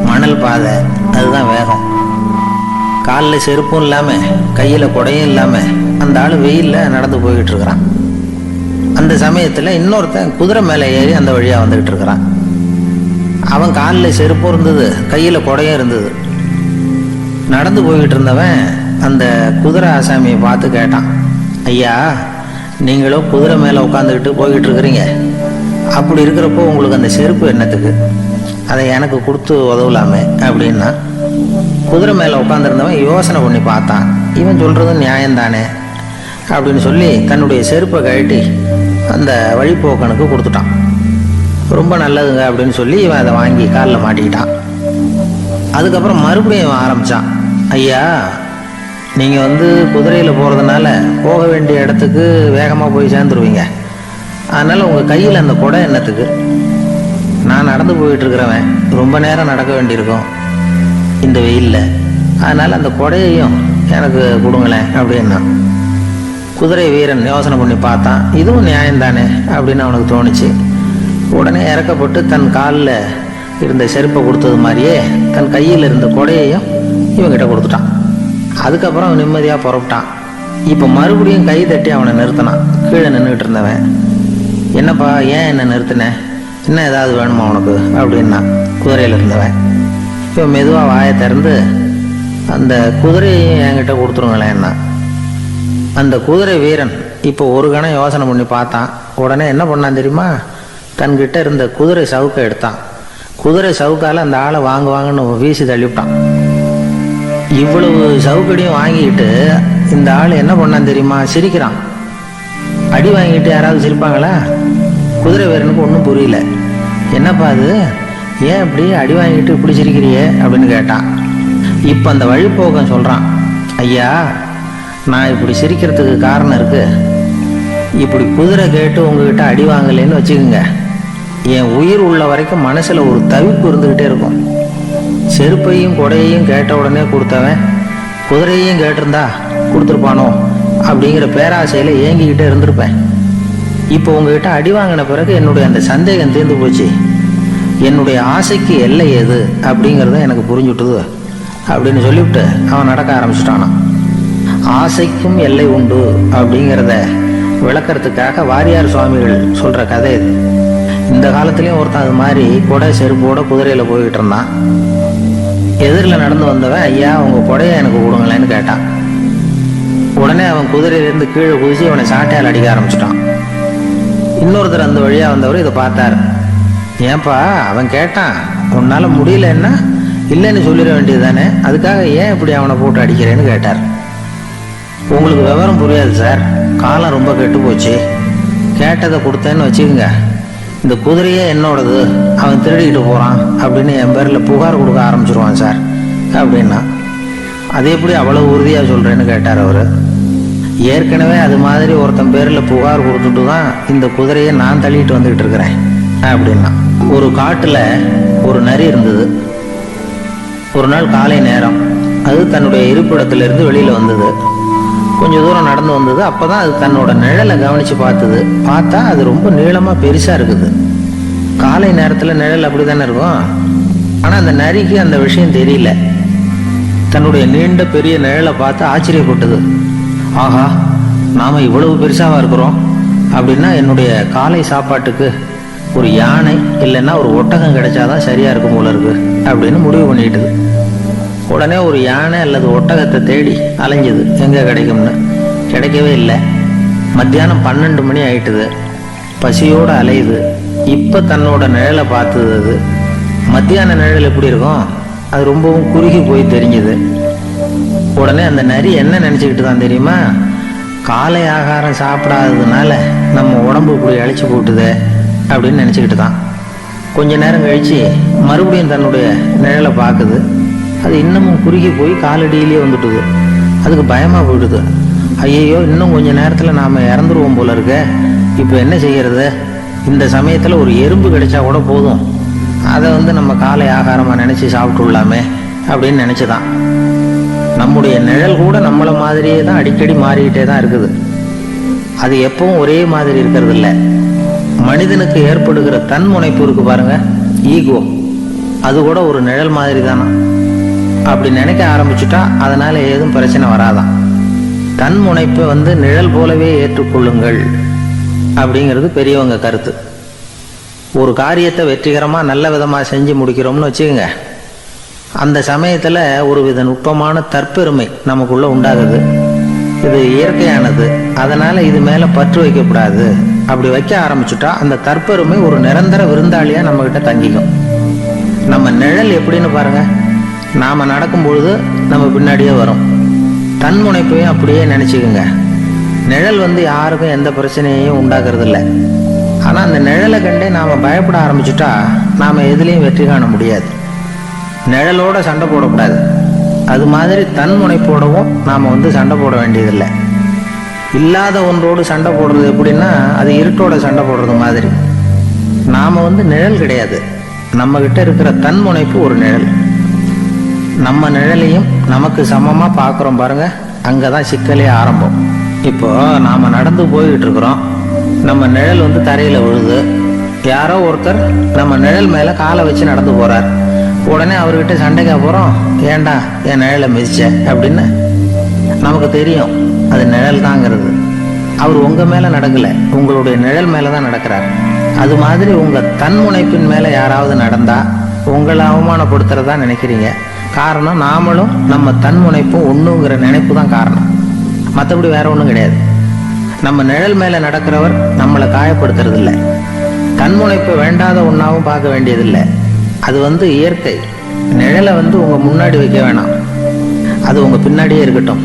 மணல் பாதை, அதுதான் வேகம். காலில் செருப்பும் இல்லாம கையில குடையும் இல்லாம அந்த ஆளு வெயில்ல நடந்து போய்கிட்டு இருக்கிறான். அந்த சமயத்துல இன்னொருத்தன் குதிரை மேல ஏறி அந்த வழியா வந்துகிட்டு இருக்கிறான். அவன் காலில் செருப்பும் இருந்தது, கையில குடையும் இருந்தது. நடந்து போய்கிட்டு இருந்தவன் அந்த குதிரை ஆசாமியை பார்த்து கேட்டான். ஐயா, நீங்களும் குதிரை மேல உட்காந்துக்கிட்டு போய்கிட்டு இருக்கிறீங்க, அப்படி இருக்கிறப்போ உங்களுக்கு அந்த செருப்பு என்னத்துக்கு? அதை எனக்கு கொடுத்து உதவலாமே அப்படின்னா, குதிரை மேலே உட்காந்துருந்தவன் யோசனை பண்ணி பார்த்தான். இவன் சொல்கிறதும் நியாயம்தானே அப்படின்னு சொல்லி தன்னுடைய செருப்பை கழட்டி அந்த வழிப்போக்கனுக்கு கொடுத்துட்டான். ரொம்ப நல்லதுங்க அப்படின்னு சொல்லி இவன் அதை வாங்கி காலில் மாட்டிக்கிட்டான். அதுக்கப்புறம் மறுபடியும் இவன் ஆரம்பித்தான். ஐயா, நீங்கள் குதிரையில் போகிறதுனால போக வேண்டிய இடத்துக்கு வேகமாக போய் சேர்ந்துருவீங்க. அதனால் உங்கள் கையில் அந்த குடை என்னத்துக்கு? நான் நடந்து போயிட்டுருக்கிறவன் ரொம்ப நேரம் நடக்க வேண்டியிருக்கும் இந்த வெயிலில். அதனால் அந்த குடையையும் எனக்கு கொடுங்களேன் அப்படின்னா. குதிரை வீரன் யோசனை பண்ணி பார்த்தான். இதுவும் நியாயம்தானே அப்படின்னு அவனுக்கு தோணுச்சு. உடனே இறக்கப்பட்டு தன் காலில் இருந்த செருப்பை கொடுத்தது மாதிரியே தன் கையில் இருந்த கொடையையும் இவங்கிட்ட கொடுத்துட்டான். அதுக்கப்புறம் அவன் நிம்மதியாக புறப்பட்டான். இப்போ மறுபடியும் கை தட்டி அவனை நிறுத்தினான். கீழே நின்றுட்டு இருந்தவன், என்னப்பா ஏன் என்ன நிறுத்தினேன், இன்னும் ஏதாவது வேணுமா உனக்கு அப்படின்னா குதிரையில் இருந்தவன். இவன் மெதுவாக வாயை திறந்து அந்த குதிரையையும் என்கிட்ட கொடுத்துருங்களேன்னா. அந்த குதிரை வீரன் இப்போ ஒரு கணம் யோசனை பண்ணி பார்த்தான். உடனே என்ன பண்ணான் தெரியுமா? தன்கிட்ட இருந்த குதிரை சவுக்கை எடுத்தான். குதிரை சவுக்கால் அந்த ஆளை வாங்குவாங்கன்னு வீசி தள்ளிவிட்டான். இவ்வளவு சவுக்கடியும் வாங்கிக்கிட்டு இந்த ஆள் என்ன பண்ணான் தெரியுமா? சிரிக்கிறான். அடி வாங்கிட்டு யாராவது சிரிப்பாங்களா? குதிரை வீரனுக்கு ஒன்றும் புரியல. என்னப்பா அது, ஏன் இப்படி அடி வாங்கிட்டு இப்படி சிரிக்கிறியே அப்படின்னு கேட்டான். இப்போ அந்த வழிப்போக்கன் சொல்கிறான், ஐயா, நான் இப்படி சிரிக்கிறதுக்கு காரணம் இருக்கு. இப்படி குதிரை கேட்டு உங்ககிட்ட அடி வாங்கலைன்னு வச்சுக்கோங்க, என் உயிர் உள்ள வரைக்கும் மனசில் ஒரு தவிப்பு இருந்துக்கிட்டே இருக்கும். செருப்பையும் கொடையையும் கேட்ட உடனே கொடுத்தவன் குதிரையையும் கேட்டிருந்தா கொடுத்துருப்பானோ அப்படிங்கிற பேராசையில் ஏங்கிக்கிட்டே இருந்திருப்பேன். இப்போ உங்ககிட்ட அடி வாங்கின பிறகு என்னுடைய அந்த சந்தேகம் தீர்ந்து போச்சு. என்னுடைய ஆசைக்கு எல்லை எது அப்படிங்கிறத எனக்கு புரிஞ்சுட்டுது அப்படின்னு சொல்லிவிட்டு அவன் நடக்க ஆரம்பிச்சிட்டானான். ஆசைக்கும் எல்லை உண்டு அப்படிங்கிறத விளக்கறதுக்காக வாரியார் சுவாமிகள் சொல்கிற கதை இது. இந்த காலத்துலேயும் ஒருத்தன் அது மாதிரி கொடை செருப்போட குதிரையில் போய்கிட்டு இருந்தான். எதிரில் நடந்து வந்தவன், ஐயா உங்கள் கொடையை எனக்கு கொடுங்களேன்னு கேட்டான். உடனே அவன் குதிரையிலேருந்து கீழே குதிச்சு அவனை சாட்டையால் அடிக்க ஆரம்பிச்சிட்டான். இன்னொருத்தர் அந்த வழியாக வந்தவர் இதை பார்த்தார். ஏன்பா அவன் கேட்டான், உன்னால் முடியலன்னா இல்லைன்னு சொல்லிட வேண்டியது தானே, அதுக்காக ஏன் இப்படி அவனை போட்டு அடிக்கிறேன்னு கேட்டார். உங்களுக்கு விவரம் புரியாது சார், காலம் ரொம்ப கெட்டு போச்சு. கேட்டதை கொடுத்தேன்னு வச்சுக்கோங்க, இந்த குதிரையே என்னோடது, அவன் திருடிக்கிட்டு போகிறான் அப்படின்னு என் பேரில் புகார் கொடுக்க ஆரம்பிச்சிருவான் சார் அப்படின்னா. அது எப்படி அவ்வளோ உறுதியாக சொல்கிறேன்னு கேட்டார் அவர். ஏற்கனவே அது மாதிரி ஒருத்தன் பேரில் புகார் கொடுத்துட்டு தான் இந்த குதிரையை நான் தள்ளிட்டு வந்துக்கிட்டு இருக்கிறேன் அப்படின்னா. ஒரு காட்டில் ஒரு நரி இருந்தது. ஒரு நாள் காலை நேரம் அது தன்னுடைய இருப்பிடத்திலிருந்து வெளியில் வந்தது. கொஞ்சம் தூரம் நடந்து வந்தது. அப்போ தான் அது தன்னோட நிழலை கவனித்து பார்த்தா அது ரொம்ப நீளமாக பெருசாக இருக்குது. காலை நேரத்தில் நிழல் அப்படி தானே இருக்கும். ஆனால் அந்த நரிக்கு அந்த விஷயம் தெரியல. தன்னுடைய நீண்ட பெரிய நிழலை பார்த்து ஆச்சரியப்பட்டது. ஆஹா, நாம் இவ்வளவு பெருசாக இருக்கிறோம் அப்படின்னா என்னுடைய காலை சாப்பாட்டுக்கு ஒரு யானை இல்லைன்னா ஒரு ஒட்டகம் கிடைச்சாதான் சரியாக இருக்கும் போல இருக்கு அப்படின்னு முடிவு பண்ணிட்டுது. உடனே ஒரு யானை அல்லது ஒட்டகத்தை தேடி அலைஞ்சது, எங்கே கிடைக்கும்னு. கிடைக்கவே இல்லை. மத்தியானம் 12 மணி ஆயிட்டுது. பசியோடு அலையுது. இப்போ தன்னோட நிழலை பார்த்தது. அது மத்தியான நிழல் எப்படி இருக்கும், அது ரொம்பவும் குறுகி போய் தெரிஞ்சுது. உடனே அந்த நரி என்ன நினச்சிக்கிட்டு தான் தெரியுமா? காலை ஆகாரம் சாப்பிடாததுனால நம்ம உடம்பு இப்படி அழைச்சி போட்டுதே அப்படின்னு நினச்சிக்கிட்டு தான். கொஞ்ச நேரம் கழித்து மறுபடியும் தன்னுடைய நிழலை பார்க்குது. அது இன்னமும் குறுகி போய் காலடியிலேயே வந்துட்டுது. அதுக்கு பயமாக போயிடுது. ஐயையோ, இன்னும் கொஞ்சம் நேரத்தில் நாம் இறந்துருவோம் போல இருக்க, இப்போ என்ன செய்கிறது? இந்த சமயத்தில் ஒரு எறும்பு கிடைச்சா கூட போதும், அதை நம்ம காலை ஆகாரமாக நினச்சி சாப்பிட்டுள்ளாமே அப்படின்னு நினச்சிதான். நம்முடைய நிழல் கூட நம்மளை மாதிரியே தான் அடிக்கடி மாறிக்கிட்டே தான் இருக்குது. அது எப்பவும் ஒரே மாதிரி இருக்கிறது இல்லை. மனிதனுக்கு ஏற்படுகிற தன்முனைப்பு இருக்கு பாருங்க, ஈகோ, அது கூட ஒரு நிழல் மாதிரி தானா. அப்படி நினைக்க ஆரம்பிச்சுட்டா அதனால ஏதும் பிரச்சனை வராதான். தன்முனைப்பை நிழல் போலவே ஏற்றுக்கொள்ளுங்கள் அப்படிங்கிறது பெரியவங்க கருத்து. ஒரு காரியத்தை வெற்றிகரமாக நல்ல விதமாக செஞ்சு முடிக்கிறோம்னு வச்சுக்கோங்க, அந்த சமயத்தில் ஒரு வித நுட்பமான தற்பெருமை நமக்குள்ளே உண்டாகுது. இது இயற்கையானது, அதனால் இது மேலே பற்று வைக்கக்கூடாது. அப்படி வைக்க ஆரம்பிச்சுட்டா அந்த தற்பெருமை ஒரு நிரந்தர விருந்தாளியாக நம்மக்கிட்ட தங்கிக்கும். நம்ம நிழல் எப்படின்னு பாருங்க. நாம நடக்கும் பொழுது நம்ம பின்னாடியே வரும். தன்முனைப்பையும் அப்படியே நினைச்சுக்குங்க. நிழல் யாருக்கும் எந்த பிரச்சனையையும் உண்டாக்குறது இல்லை. ஆனா அந்த நிழலை கண்டே நாம பயப்பட ஆரம்பிச்சுட்டா நாம எதுலையும் வெற்றி காண முடியாது. நிழலோட சண்டை போடக்கூடாது. அது மாதிரி தன்முனைப்போடவும் நாம சண்டை போட வேண்டியதில்லை. இல்லாத ஒன்றோடு சண்டை போடுறது எப்படின்னா, அது இருட்டோட சண்டை போடுறது மாதிரி. நாம நிழல் கிடையாது. நம்ம கிட்ட இருக்கிற தன்முனைப்பு ஒரு நிழல். நம்ம நிழலையும் நமக்கு சமமா பார்க்குறோம் பாருங்க, அங்கதான் சிக்கலே ஆரம்பம். இப்போ நாம நடந்து போய்கிட்டு இருக்கிறோம். நம்ம நிழல் தரையில விழுது. யாரோ ஒருத்தர் நம்ம நிழல் மேல காலை வச்சு நடந்து போறார். உடனே அவர்கிட்ட சண்டைக்கா போறோம், ஏண்டா என் நிழலை மிதிச்ச அப்படின்னு. நமக்கு தெரியும் அது நிழல் தாங்கிறது. அவர் உங்க மேல நடக்கல, உங்களுடைய நிழல் மேலதான் நடக்கிறார். அது மாதிரி உங்க தன்முனைப்பின் மேல யாராவது நடந்தா உங்களை அவமானப்படுத்துறதா நினைக்கிறீங்க. காரணம், நாமளும் நம்ம தன்முனைப்பும் ஒண்ணுங்கிற நினைப்பு தான் காரணம். மற்றபடி வேற ஒன்றும் கிடையாது. நம்ம நிழல் மேல நடக்கிறவர் நம்மளை காயப்படுத்துறது இல்லை. தன்முனைப்பு வேண்டாத ஒன்றாவும் பார்க்க வேண்டியதில்லை. அது இயற்கை. நிழலை உங்க முன்னாடி வைக்க வேணாம், அது உங்க பின்னாடியே இருக்கட்டும்.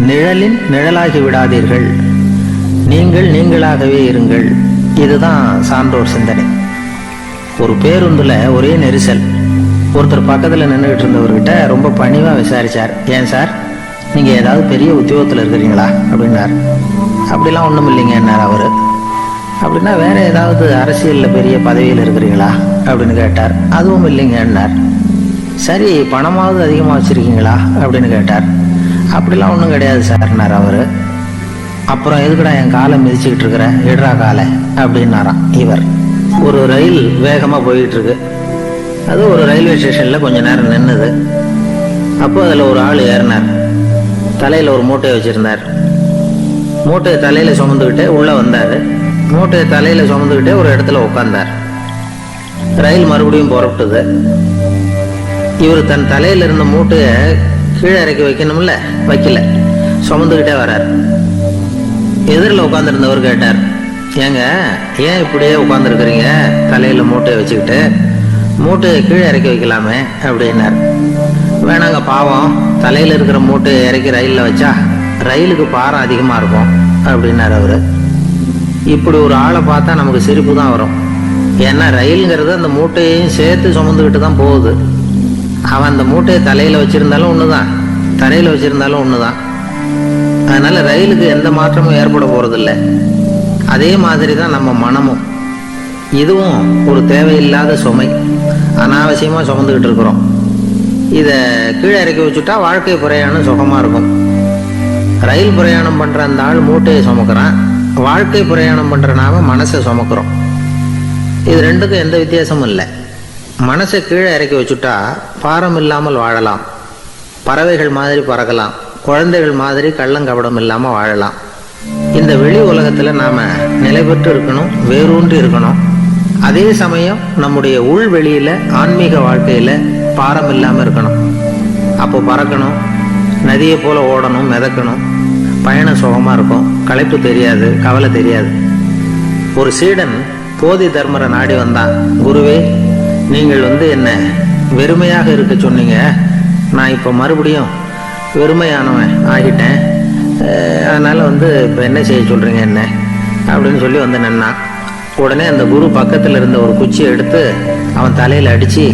நிழலின் நிழலாகி விடாதீர்கள், நீங்கள் நீங்களாகவே இருங்கள். இதுதான் சான்றோர் சிந்தனை. ஒரு பேருந்துல ஒரே நெரிசல். ஒருத்தர் பக்கத்துல நின்றுகிட்டு இருந்தவர்கிட்ட ரொம்ப பணிவா விசாரிச்சார், ஏன் சார் நீங்க ஏதாவது பெரிய உத்தியோகத்துல இருக்கிறீங்களா அப்படின்னார். அப்படிலாம் ஒண்ணும் இல்லைங்க என்னார் அவரு. அப்படின்னா வேற ஏதாவது அரசியல்ல பெரிய பதவியில் இருக்கிறீங்களா அப்படின்னு கேட்டார். அதுவும் இல்லைங்க என்னார். சரி, பணமாவது அதிகமா வச்சிருக்கீங்களா அப்படின்னு கேட்டார். அப்படிலாம் ஒன்றும் கிடையாது சார்னார் அவரு. அப்புறம் எதுக்குடா என் காலை மிதிச்சுக்கிட்டு இருக்கிற, எடுறா காலை அப்படின்னாராம் இவர். ஒரு ரயில் வேகமா போயிட்டு இருக்கு. அது ஒரு ரயில்வே ஸ்டேஷன்ல கொஞ்ச நேரம் நின்னுது. அப்போ அதுல ஒரு ஆள் ஏறினார். தலையில ஒரு மூட்டையை வச்சிருந்தார். மூட்டையை தலையில சுமந்துக்கிட்டே உள்ள வந்தாரு. மூட்டையை தலையில சுமந்துக்கிட்டே ஒரு இடத்துல உட்கார்ந்தார். ரயில் மறுபடியும் புறப்பட்டது. இவர் தன் தலையில இருந்த மூட்டையை கீழே இறக்கி வைக்கணும்ல, வைக்கல, சுமந்துக்கிட்டே வர்றார். எதிரில் உட்காந்துருந்தவர் கேட்டார், ஏங்க ஏன் இப்படியே உட்காந்துருக்கிறீங்க தலையில மூட்டையை வச்சுக்கிட்டு, மூட்டையை கீழே இறக்கி வைக்கலாமே அப்படின்னார். வேணாங்க, பாவம், தலையில இருக்கிற மூட்டையை இறக்கி ரயிலில் வச்சா ரயிலுக்கு பாரம் அதிகமா இருக்கும் அப்படின்னார் அவரு. இப்படி ஒரு ஆளை பார்த்தா நமக்கு சிரிப்பு தான் வரும். ஏன்னா ரயிலுங்கிறது அந்த மூட்டையையும் சேர்த்து சுமந்துக்கிட்டு தான் போகுது. அவன் அந்த மூட்டையை தலையில வச்சிருந்தாலும் ஒண்ணுதான், தரையில வச்சிருந்தாலும் ஒண்ணுதான். அதனால ரயிலுக்கு எந்த மாற்றமும் ஏற்பட போறதில்லை. அதே மாதிரி தான் நம்ம மனமும். இதுவும் ஒரு தேவையில்லாத சுமை, அனாவசியமா சுமந்துக்கிட்டு இருக்கிறோம். இதை கீழே இறக்கி வச்சுட்டா வாழ்க்கை பிரயாணம் சுகமா இருக்கும். ரயில் பிரயாணம் பண்ற அந்த ஆள் மூட்டையை சுமக்கிறான், வாழ்க்கை பிரயாணம் பண்ற நாம மனசை சுமக்கிறோம். இது ரெண்டுக்கும் எந்த வித்தியாசமும் இல்லை. மனசை கீழே இறக்கி வச்சுட்டா பாரம் இல்லாமல் வாழலாம், பறவைகள் மாதிரி பறக்கலாம், குழந்தைகள் மாதிரி கள்ளங்கபடம் இல்லாம வாழலாம். இந்த வெளி உலகத்துல நாம நிலை பெற்று இருக்கணும், வேரூன்றி இருக்கணும். அதே சமயம் நம்முடைய உள் வெளியில ஆன்மீக வாழ்க்கையில பாரம் இல்லாம இருக்கணும். அப்போ பறக்கணும், நதியை போல ஓடணும், மிதக்கணும். பயணம் சுகமா இருக்கும், களைப்பு தெரியாது, கவலை தெரியாது. ஒரு சீடன் போதி தர்மரை நாடி வந்தான். குருவே, நீங்கள் என்ன வெறுமையாக இருக்க சொன்னீங்க, நான் இப்போ மறுபடியும் வெறுமையானவன் ஆகிட்டேன், அதனால இப்போ என்ன செய்ய சொல்றீங்க என்ன அப்படின்னு சொல்லி நின்னான். உடனே அந்த குரு பக்கத்தில் இருந்த ஒரு குச்சியை எடுத்து அவன் தலையில அடிச்சு,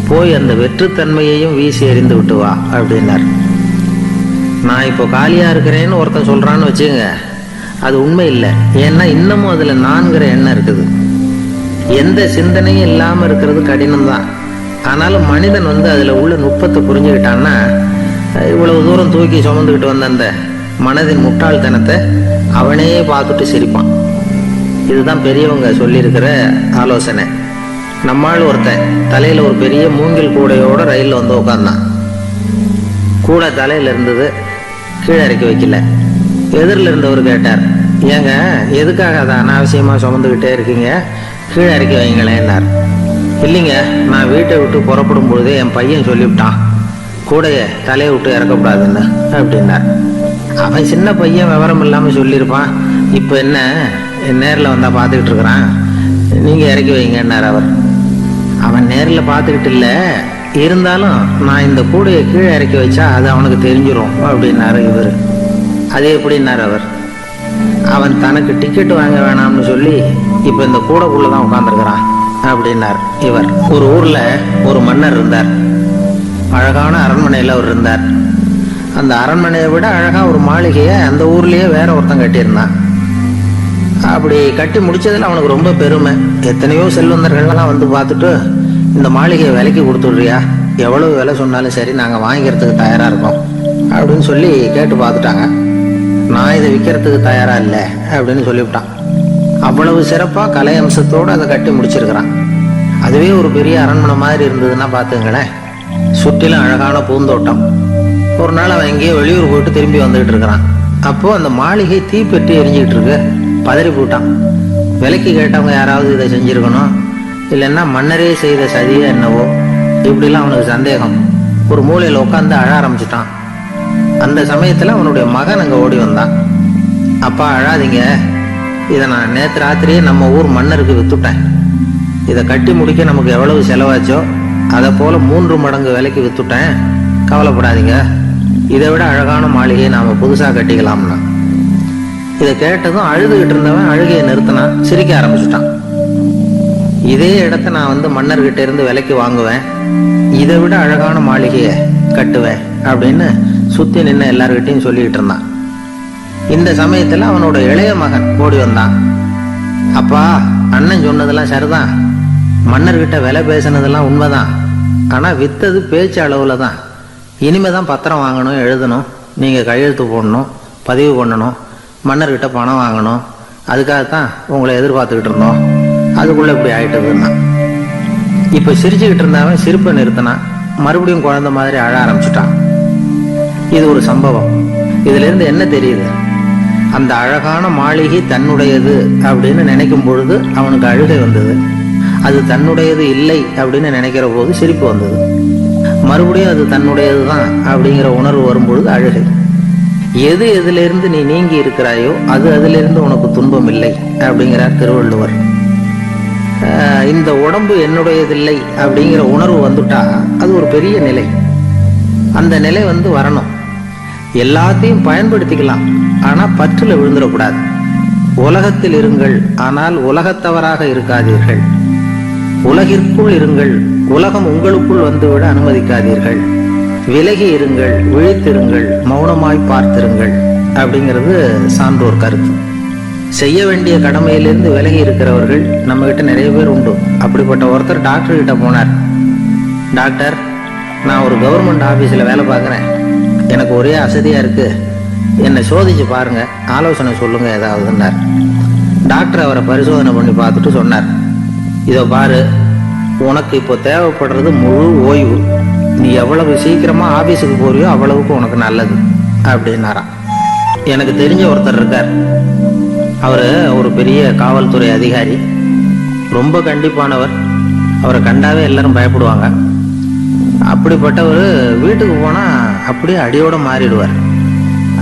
போய் அந்த வெற்றுத்தன்மையையும் வீசி எறிந்து விட்டு வா அப்படின்னார். நான் இப்போ காலியா இருக்கிறேன்னு ஒருத்தன் சொல்றான்னு வச்சுங்க, அது உண்மை இல்லை. ஏன்னா இன்னமும் அதுல நான்கிற எண்ணம் இருக்குது. எந்த சிந்தனையும் இல்லாம இருக்கிறது கடினம் தான். ஆனாலும் மனிதன் அதுல உள்ள நுட்பத்தை புரிஞ்சுக்கிட்டான்னா இவ்வளவு தூரம் தூக்கி சுமந்துக்கிட்டு வந்த அந்த மனதின் முட்டாள்தனத்தை அவனே பார்த்துட்டு சிரிப்பான். இதுதான் பெரியவங்க சொல்லியிருக்கிற ஆலோசனை. நம்மால் ஒருத்தன் தலையில ஒரு பெரிய மூங்கில் கூடையோட ரயில்ல உட்கார்ந்தான். கூடை தலையில இருந்தது, கீழே இறக்கி வைக்கல. எதிரில் இருந்தவர் கேட்டார், ஏங்க எதுக்காக அதை அனாவசியமா சுமந்துக்கிட்டே இருக்கீங்க, கீழே இறக்கி வைங்களேன்னார். இல்லைங்க, நான் வீட்டை விட்டு புறப்படும் பொழுதே என் பையன் சொல்லிவிட்டான், கூடைய தலையை விட்டு இறக்கக்கூடாதுன்னு அப்படின்னார். அவன் சின்ன பையன், விவரம் இல்லாம சொல்லியிருப்பான். இப்ப என்ன நேரில் வந்தா பார்த்துக்கிட்டு இருக்கிறான், நீங்க இறக்கி வைங்கன்னார் அவர். அவன் நேரில் பார்த்துக்கிட்டு இல்லை, இருந்தாலும் நான் இந்த கூடையை கீழே இறக்கி வச்சா அது அவனுக்கு தெரிஞ்சிடும் அப்படின்னாரு இவர். அது எப்படின்னாரு அவர். அவன் தனக்கு டிக்கெட் வாங்க வேணாம்னு சொல்லி இப்போ இந்த கூடைக்குள்ளே தான் உட்காந்துருக்கிறான் அப்படின்னார் இவர். ஒரு ஊரில் ஒரு மன்னர் இருந்தார். அழகான அரண்மனையில் அவர் இருந்தார். அந்த அரண்மனையை விட அழகாக ஒரு மாளிகையை அந்த ஊர்லேயே வேற ஒருத்தன் கட்டியிருந்தான். அப்படி கட்டி முடிச்சதில் அவனுக்கு ரொம்ப பெருமை. எத்தனையோ செல்வந்தர்கள்லாம் வந்து பார்த்துட்டு, இந்த மாளிகையை விலைக்கு கொடுத்துட்றியா, எவ்வளவு விலை சொன்னாலும் சரி நாங்கள் வாங்கிக்கிறதுக்கு தயாராக இருக்கோம் அப்படின்னு சொல்லி கேட்டு பார்த்துட்டாங்க. நான் இதை விற்கிறதுக்கு தயாராக இல்லை அப்படின்னு சொல்லிவிட்டான். அவ்வளவு சிறப்பாக கலை அம்சத்தோடு அதை கட்டி முடிச்சிருக்கிறான். அதுவே ஒரு பெரிய அரண்மனை மாதிரி இருந்ததுன்னா பார்த்துங்களேன். சுற்றிலும் அழகான பூந்தோட்டம். ஒரு நாள் அவன் எங்கேயோ வெளியூர் போயிட்டு திரும்பி வந்துகிட்டு இருக்கிறான். அப்போ அந்த மாளிகை தீப்பெட்டி எரிஞ்சிக்கிட்டு இருக்கு. பதறி போட்டான். விலைக்கு கேட்டவங்க யாராவது இதை செஞ்சிருக்கணும், இல்லைன்னா மன்னரே செய்த சதியா என்னவோ, இப்படிலாம் அவனுக்கு சந்தேகம். ஒரு மூலையில் உட்காந்து அழ ஆரம்பிச்சிட்டான். அந்த சமயத்தில் அவனுடைய மகன் அங்கே ஓடி வந்தான். அப்பா அழாதீங்க, இதை நான் நேற்று ராத்திரியே நம்ம ஊர் மன்னருக்கு வித்துட்டேன். இதை கட்டி முடிக்க நமக்கு எவ்வளவு செலவாச்சோ அதை போல 3 மடங்கு விலைக்கு வித்துட்டேன். கவலைப்படாதீங்க, இதை விட அழகான மாளிகையை நாம் புதுசாக கட்டிக்கலாம்னா. இதை கேட்டதும் அழுதுகிட்டு இருந்தவன் அழுகையை நிறுத்தினான். சிரிக்க ஆரம்பிச்சுட்டான். இதே இடத்த நான் வந்து மன்னர்கிட்ட இருந்து விலைக்கு வாங்குவேன், இதை விட அழகான மாளிகையை கட்டுவேன் அப்படின்னு சுத்தி நின்று எல்லார்கிட்டையும் சொல்லிக்கிட்டு இருந்தான். இந்த சமயத்துல அவனோட இளைய மகன் ஓடி வந்தான். அப்பா, அண்ணன் சொன்னதெல்லாம் சரிதான், மன்னர்கிட்ட விலை பேசினதெல்லாம் உண்மைதான், ஆனா வித்தது பேச்சு அளவுல தான். இனிமேதான் பத்திரம் வாங்கணும், எழுதணும், நீங்க கையெழுத்து போடணும், பதிவு பண்ணணும், மன்னர்கிட்ட பணம் வாங்கணும். அதுக்காகத்தான் உங்களை எதிர்பார்த்துக்கிட்டு இருந்தோம். அதுக்குள்ள இப்படி ஆயிட்டதுன்னா. இப்ப சிரிச்சுக்கிட்டு இருந்தாவன் சிரிப்பை நிறுத்தினான். மறுபடியும் குழந்தை மாதிரி அழ ஆரம்பிச்சுட்டான். இது ஒரு சம்பவம். இதுல இருந்து என்ன தெரியுது? அந்த அழகான மாளிகை தன்னுடையது அப்படின்னு நினைக்கும் பொழுது அவனுக்கு அழுகை வந்தது. அது தன்னுடையது இல்லை அப்படின்னு நினைக்கிற போது சிரிப்பு வந்தது. மறுபடியும் அது தன்னுடையதுதான் அப்படிங்கிற உணர்வு வரும்பொழுது அழுகை. எது எதிலிருந்து நீ நீங்கி இருக்கிறாயோ அது அதிலிருந்து உனக்கு துன்பம் இல்லை அப்படிங்கிறார் திருவள்ளுவர். இந்த உடம்பு என்னுடையதில்லை அப்படிங்கிற உணர்வு வந்துட்டா அது ஒரு பெரிய நிலை. அந்த நிலை வந்து வரணும். எல்லாத்தையும் பயன்படுத்திக்கலாம், ஆனா பற்றுல விழுந்துடக்கூடாது. உலகத்தில் இருங்கள், ஆனால் உலகத்தவராக இருக்காதீர்கள். உலகிற்குள் இருங்கள், உலகம் உங்களுக்குள் வந்துவிட அனுமதிக்காதீர்கள். விலகி இருங்கள், விழித்திருங்கள், மௌனமாய் பார்த்திருங்கள் அப்படிங்கிறது சான்றோர் கருத்து. செய்ய வேண்டிய கடமையிலிருந்து விலகி இருக்கிறவர்கள் நம்ம கிட்ட நிறைய பேர் உண்டு. அப்படிப்பட்ட ஒருத்தர் டாக்டர் கிட்ட போனார். டாக்டர், நான் ஒரு கவர்மெண்ட் ஆபீஸில் வேலை பார்க்குறேன், எனக்கு ஒரே அசதியா இருக்கு, என்னை சோதிச்சு பாருங்க, ஆலோசனை சொல்லுங்க ஏதாவதுன்னார். டாக்டர் அவரை பரிசோதனை பண்ணி பார்த்துட்டு சொன்னார், இதோ பாரு, உனக்கு இப்போ தேவைப்படுறது முழு ஓய்வு. நீ எவ்வளவு சீக்கிரமா ஆபீஸுக்கு போறியோ அவ்வளவுக்கு உனக்கு நல்லது அப்படின்னாராம். எனக்கு தெரிஞ்ச ஒருத்தர் இருக்கார். அவரு ஒரு பெரிய காவல்துறை அதிகாரி, ரொம்ப கண்டிப்பானவர். அவரை கண்டாவே எல்லாரும் பயப்படுவாங்க. அப்படிப்பட்டவர் வீட்டுக்கு போனா அப்படியே அடியோட மாறிடுவார்.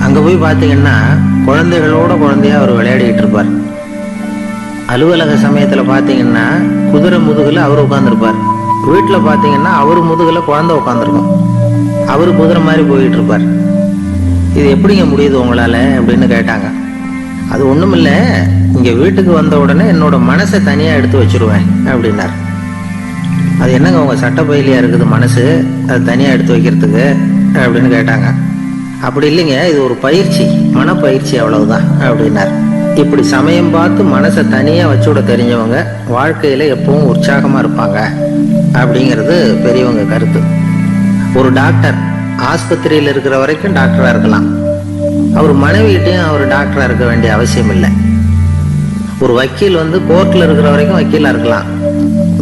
அங்க போய் பார்த்தீங்கன்னா குழந்தைகளோட குழந்தையா அவர் விளையாடிக்கிட்டு இருப்பார். அலுவலக சமயத்துல பாத்தீங்கன்னா குதிரை முதுகுல அவர் உட்கார்ந்துருப்பார். வீட்டுல பாத்தீங்கன்னா அவர் முதுகுல குழந்தை உட்காந்துருக்கும். அவரு குதிரை மாதிரி போயிட்டு இருப்பார். இது எப்படிங்க முடியுது உங்களால அப்படின்னு கேட்டாங்க. அது ஒண்ணுமில்ல, இங்க வீட்டுக்கு வந்த உடனே என்னோட மனசை தனியா எடுத்து வச்சிருவேன் அப்படின்னார். அது என்னங்க உங்க சட்டப்பயிலியா இருக்குது மனசு, அது தனியா எடுத்து வைக்கிறதுக்கு அப்படின்னு கேட்டாங்க. அப்படி இல்லைங்க, இது ஒரு பயிற்சி, மனப்பயிற்சி, அவ்வளவுதான் அப்படின்னார். இப்படி சமயம் பார்த்து மனசை தனியா வச்சுட தெரிஞ்சவங்க வாழ்க்கையில எப்பவும் உற்சாகமா இருப்பாங்க அப்படிங்கிறது பெரியவங்க கருத்து. ஒரு டாக்டர் ஆஸ்பத்திரியில் இருக்கிற வரைக்கும் டாக்டரா இருக்கலாம். அவர் மனைவிகிட்டையும் அவர் டாக்டரா இருக்க வேண்டிய அவசியம் இல்லை. ஒரு வக்கீல் வந்து கோர்ட்ல இருக்கிற வரைக்கும் வக்கீலா இருக்கலாம்.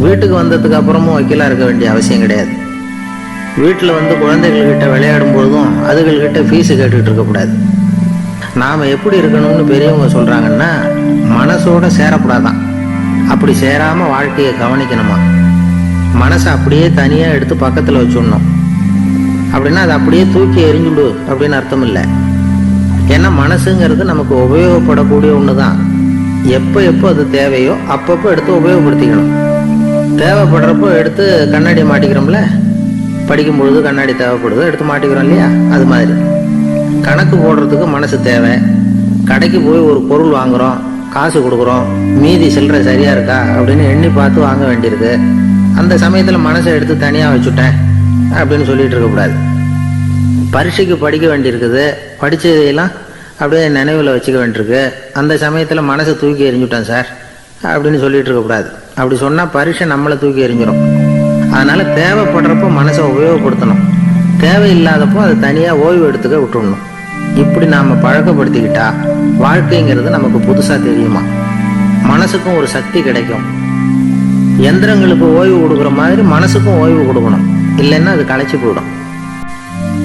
வீட்டுக்கு வந்ததுக்கு அப்புறமும் வக்கீலா இருக்க வேண்டிய அவசியம் கிடையாது. வீட்டில் வந்து குழந்தைகள்கிட்ட விளையாடும் பொழுதும் அதுகள்கிட்ட ஃபீஸு கேட்டுக்கிட்டு இருக்கக்கூடாது. நாம் எப்படி இருக்கணும்னு பெரியவங்க சொல்கிறாங்கன்னா, மனசோட சேரக்கூடாதான். அப்படி சேராமல் வாழ்க்கையை கவனிக்கணுமா. மனசை அப்படியே தனியாக எடுத்து பக்கத்தில் வச்சுடணும். அப்படின்னா அதை அப்படியே தூக்கி எறிஞ்சுடு அப்படின்னு அர்த்தம் இல்லை. ஏன்னா மனசுங்கிறது நமக்கு உபயோகப்படக்கூடிய ஒன்று தான். எப்போ எப்போ அது தேவையோ அப்பப்போ எடுத்து உபயோகப்படுத்திக்கணும். தேவைப்படுறப்போ எடுத்து கண்ணாடி மாட்டிக்கிறோம்ல, படிக்கும் பொழுது கண்ணாடி தேவைப்படுது, எடுத்து மாட்டிக்கிறோம் இல்லையா? அது மாதிரி கணக்கு போடுறதுக்கு மனசு தேவை. கடைக்கு போய் ஒரு பொருள் வாங்குறோம், காசு கொடுக்குறோம், மீதி சில்லறை சரியா இருக்கா அப்படின்னு எண்ணி பார்த்து வாங்க வேண்டியிருக்கு. அந்த சமயத்தில் மனசை எடுத்து தனியாக வச்சுட்டேன் அப்படின்னு சொல்லிட்டு இருக்கக்கூடாது. பரீட்சைக்கு படிக்க வேண்டியிருக்குது, படித்ததையெல்லாம் அப்படியே நினைவில் வச்சுக்க வேண்டியிருக்கு. அந்த சமயத்தில் மனசை தூக்கி எறிஞ்சுட்டேன் சார் அப்படின்னு சொல்லிட்டு இருக்கக்கூடாது. அப்படி சொன்னால் பரீட்சை நம்மளை தூக்கி எறிஞ்சிடும். அதனால் தேவைப்படுறப்போ மனசை உபயோகப்படுத்தணும், தேவையில்லாதப்போ அதை தனியாக ஓய்வு எடுத்துக்க விட்டுடணும். இப்படி நாம் பழக்கப்படுத்திக்கிட்டா வாழ்க்கைங்கிறது நமக்கு புதுசாக தெரியுமா. மனசுக்கும் ஒரு சக்தி கிடைக்கும். எந்திரங்களுக்கு ஓய்வு கொடுக்குற மாதிரி மனசுக்கும் ஓய்வு கொடுக்கணும், இல்லைன்னா அது களைச்சி போயிடும்.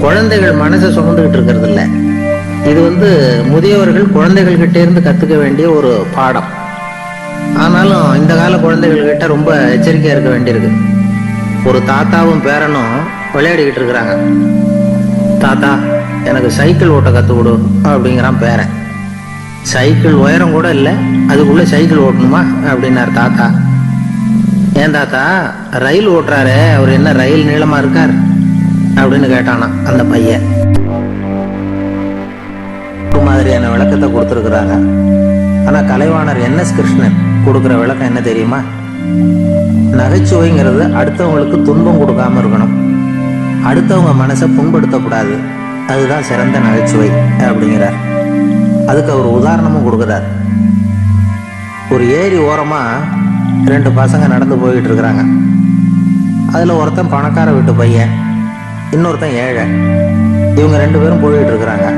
குழந்தைகள் மனசை சுமந்துக்கிட்டு இருக்கிறது இல்லை. இது முதியவர்கள் குழந்தைகள் கிட்டே இருந்து கற்றுக்க வேண்டிய ஒரு பாடம். ஆனாலும் இந்த கால குழந்தைகள் கிட்ட ரொம்ப எச்சரிக்கையாக இருக்க வேண்டியிருக்கு. ஒரு தாத்தாவும் பேரனும் விளையாடிக்கிட்டு இருக்கிறாங்க. தாத்தா, எனக்கு சைக்கிள் ஓட்ட கற்றுக் கொடு அப்படிங்கிறான் பேரன். சைக்கிள் உயரம் கூட இல்லை, அதுக்குள்ளே சைக்கிள் ஓட்டணுமா அப்படின்னார் தாத்தா. ஏன் தாத்தா, ரயில் ஓட்டுறாரு, அவர் என்ன ரயில் நீளமாக இருக்கார் அப்படின்னு கேட்டானா அந்த பையன். மாதிரியான விளக்கத்தை கொடுத்துருக்குறாங்க. ஆனால் கலைவாணர் NS கிருஷ்ணன் கொடுக்குற விளக்கம் என்ன தெரியுமா? நகைச்சுவைங்கிறது அடுத்தவங்களுக்கு துன்பம் கொடுக்காம இருக்கணும், அடுத்தவங்க மனசை புண்படுத்தக்கூடாது, அதுதான் சிறந்த நகைச்சுவை அப்படிங்கிறார். அதுக்கு அவர் உதாரணமும் கொடுக்குறார். ஒரு ஏரி ஓரமாக 2 பசங்க நடந்து போயிட்டு இருக்கிறாங்க. அதில் ஒருத்தன் பணக்கார வீட்டு பையன், இன்னொருத்தன் ஏழை. இவங்க 2 பேரும் போயிட்டு இருக்கிறாங்க.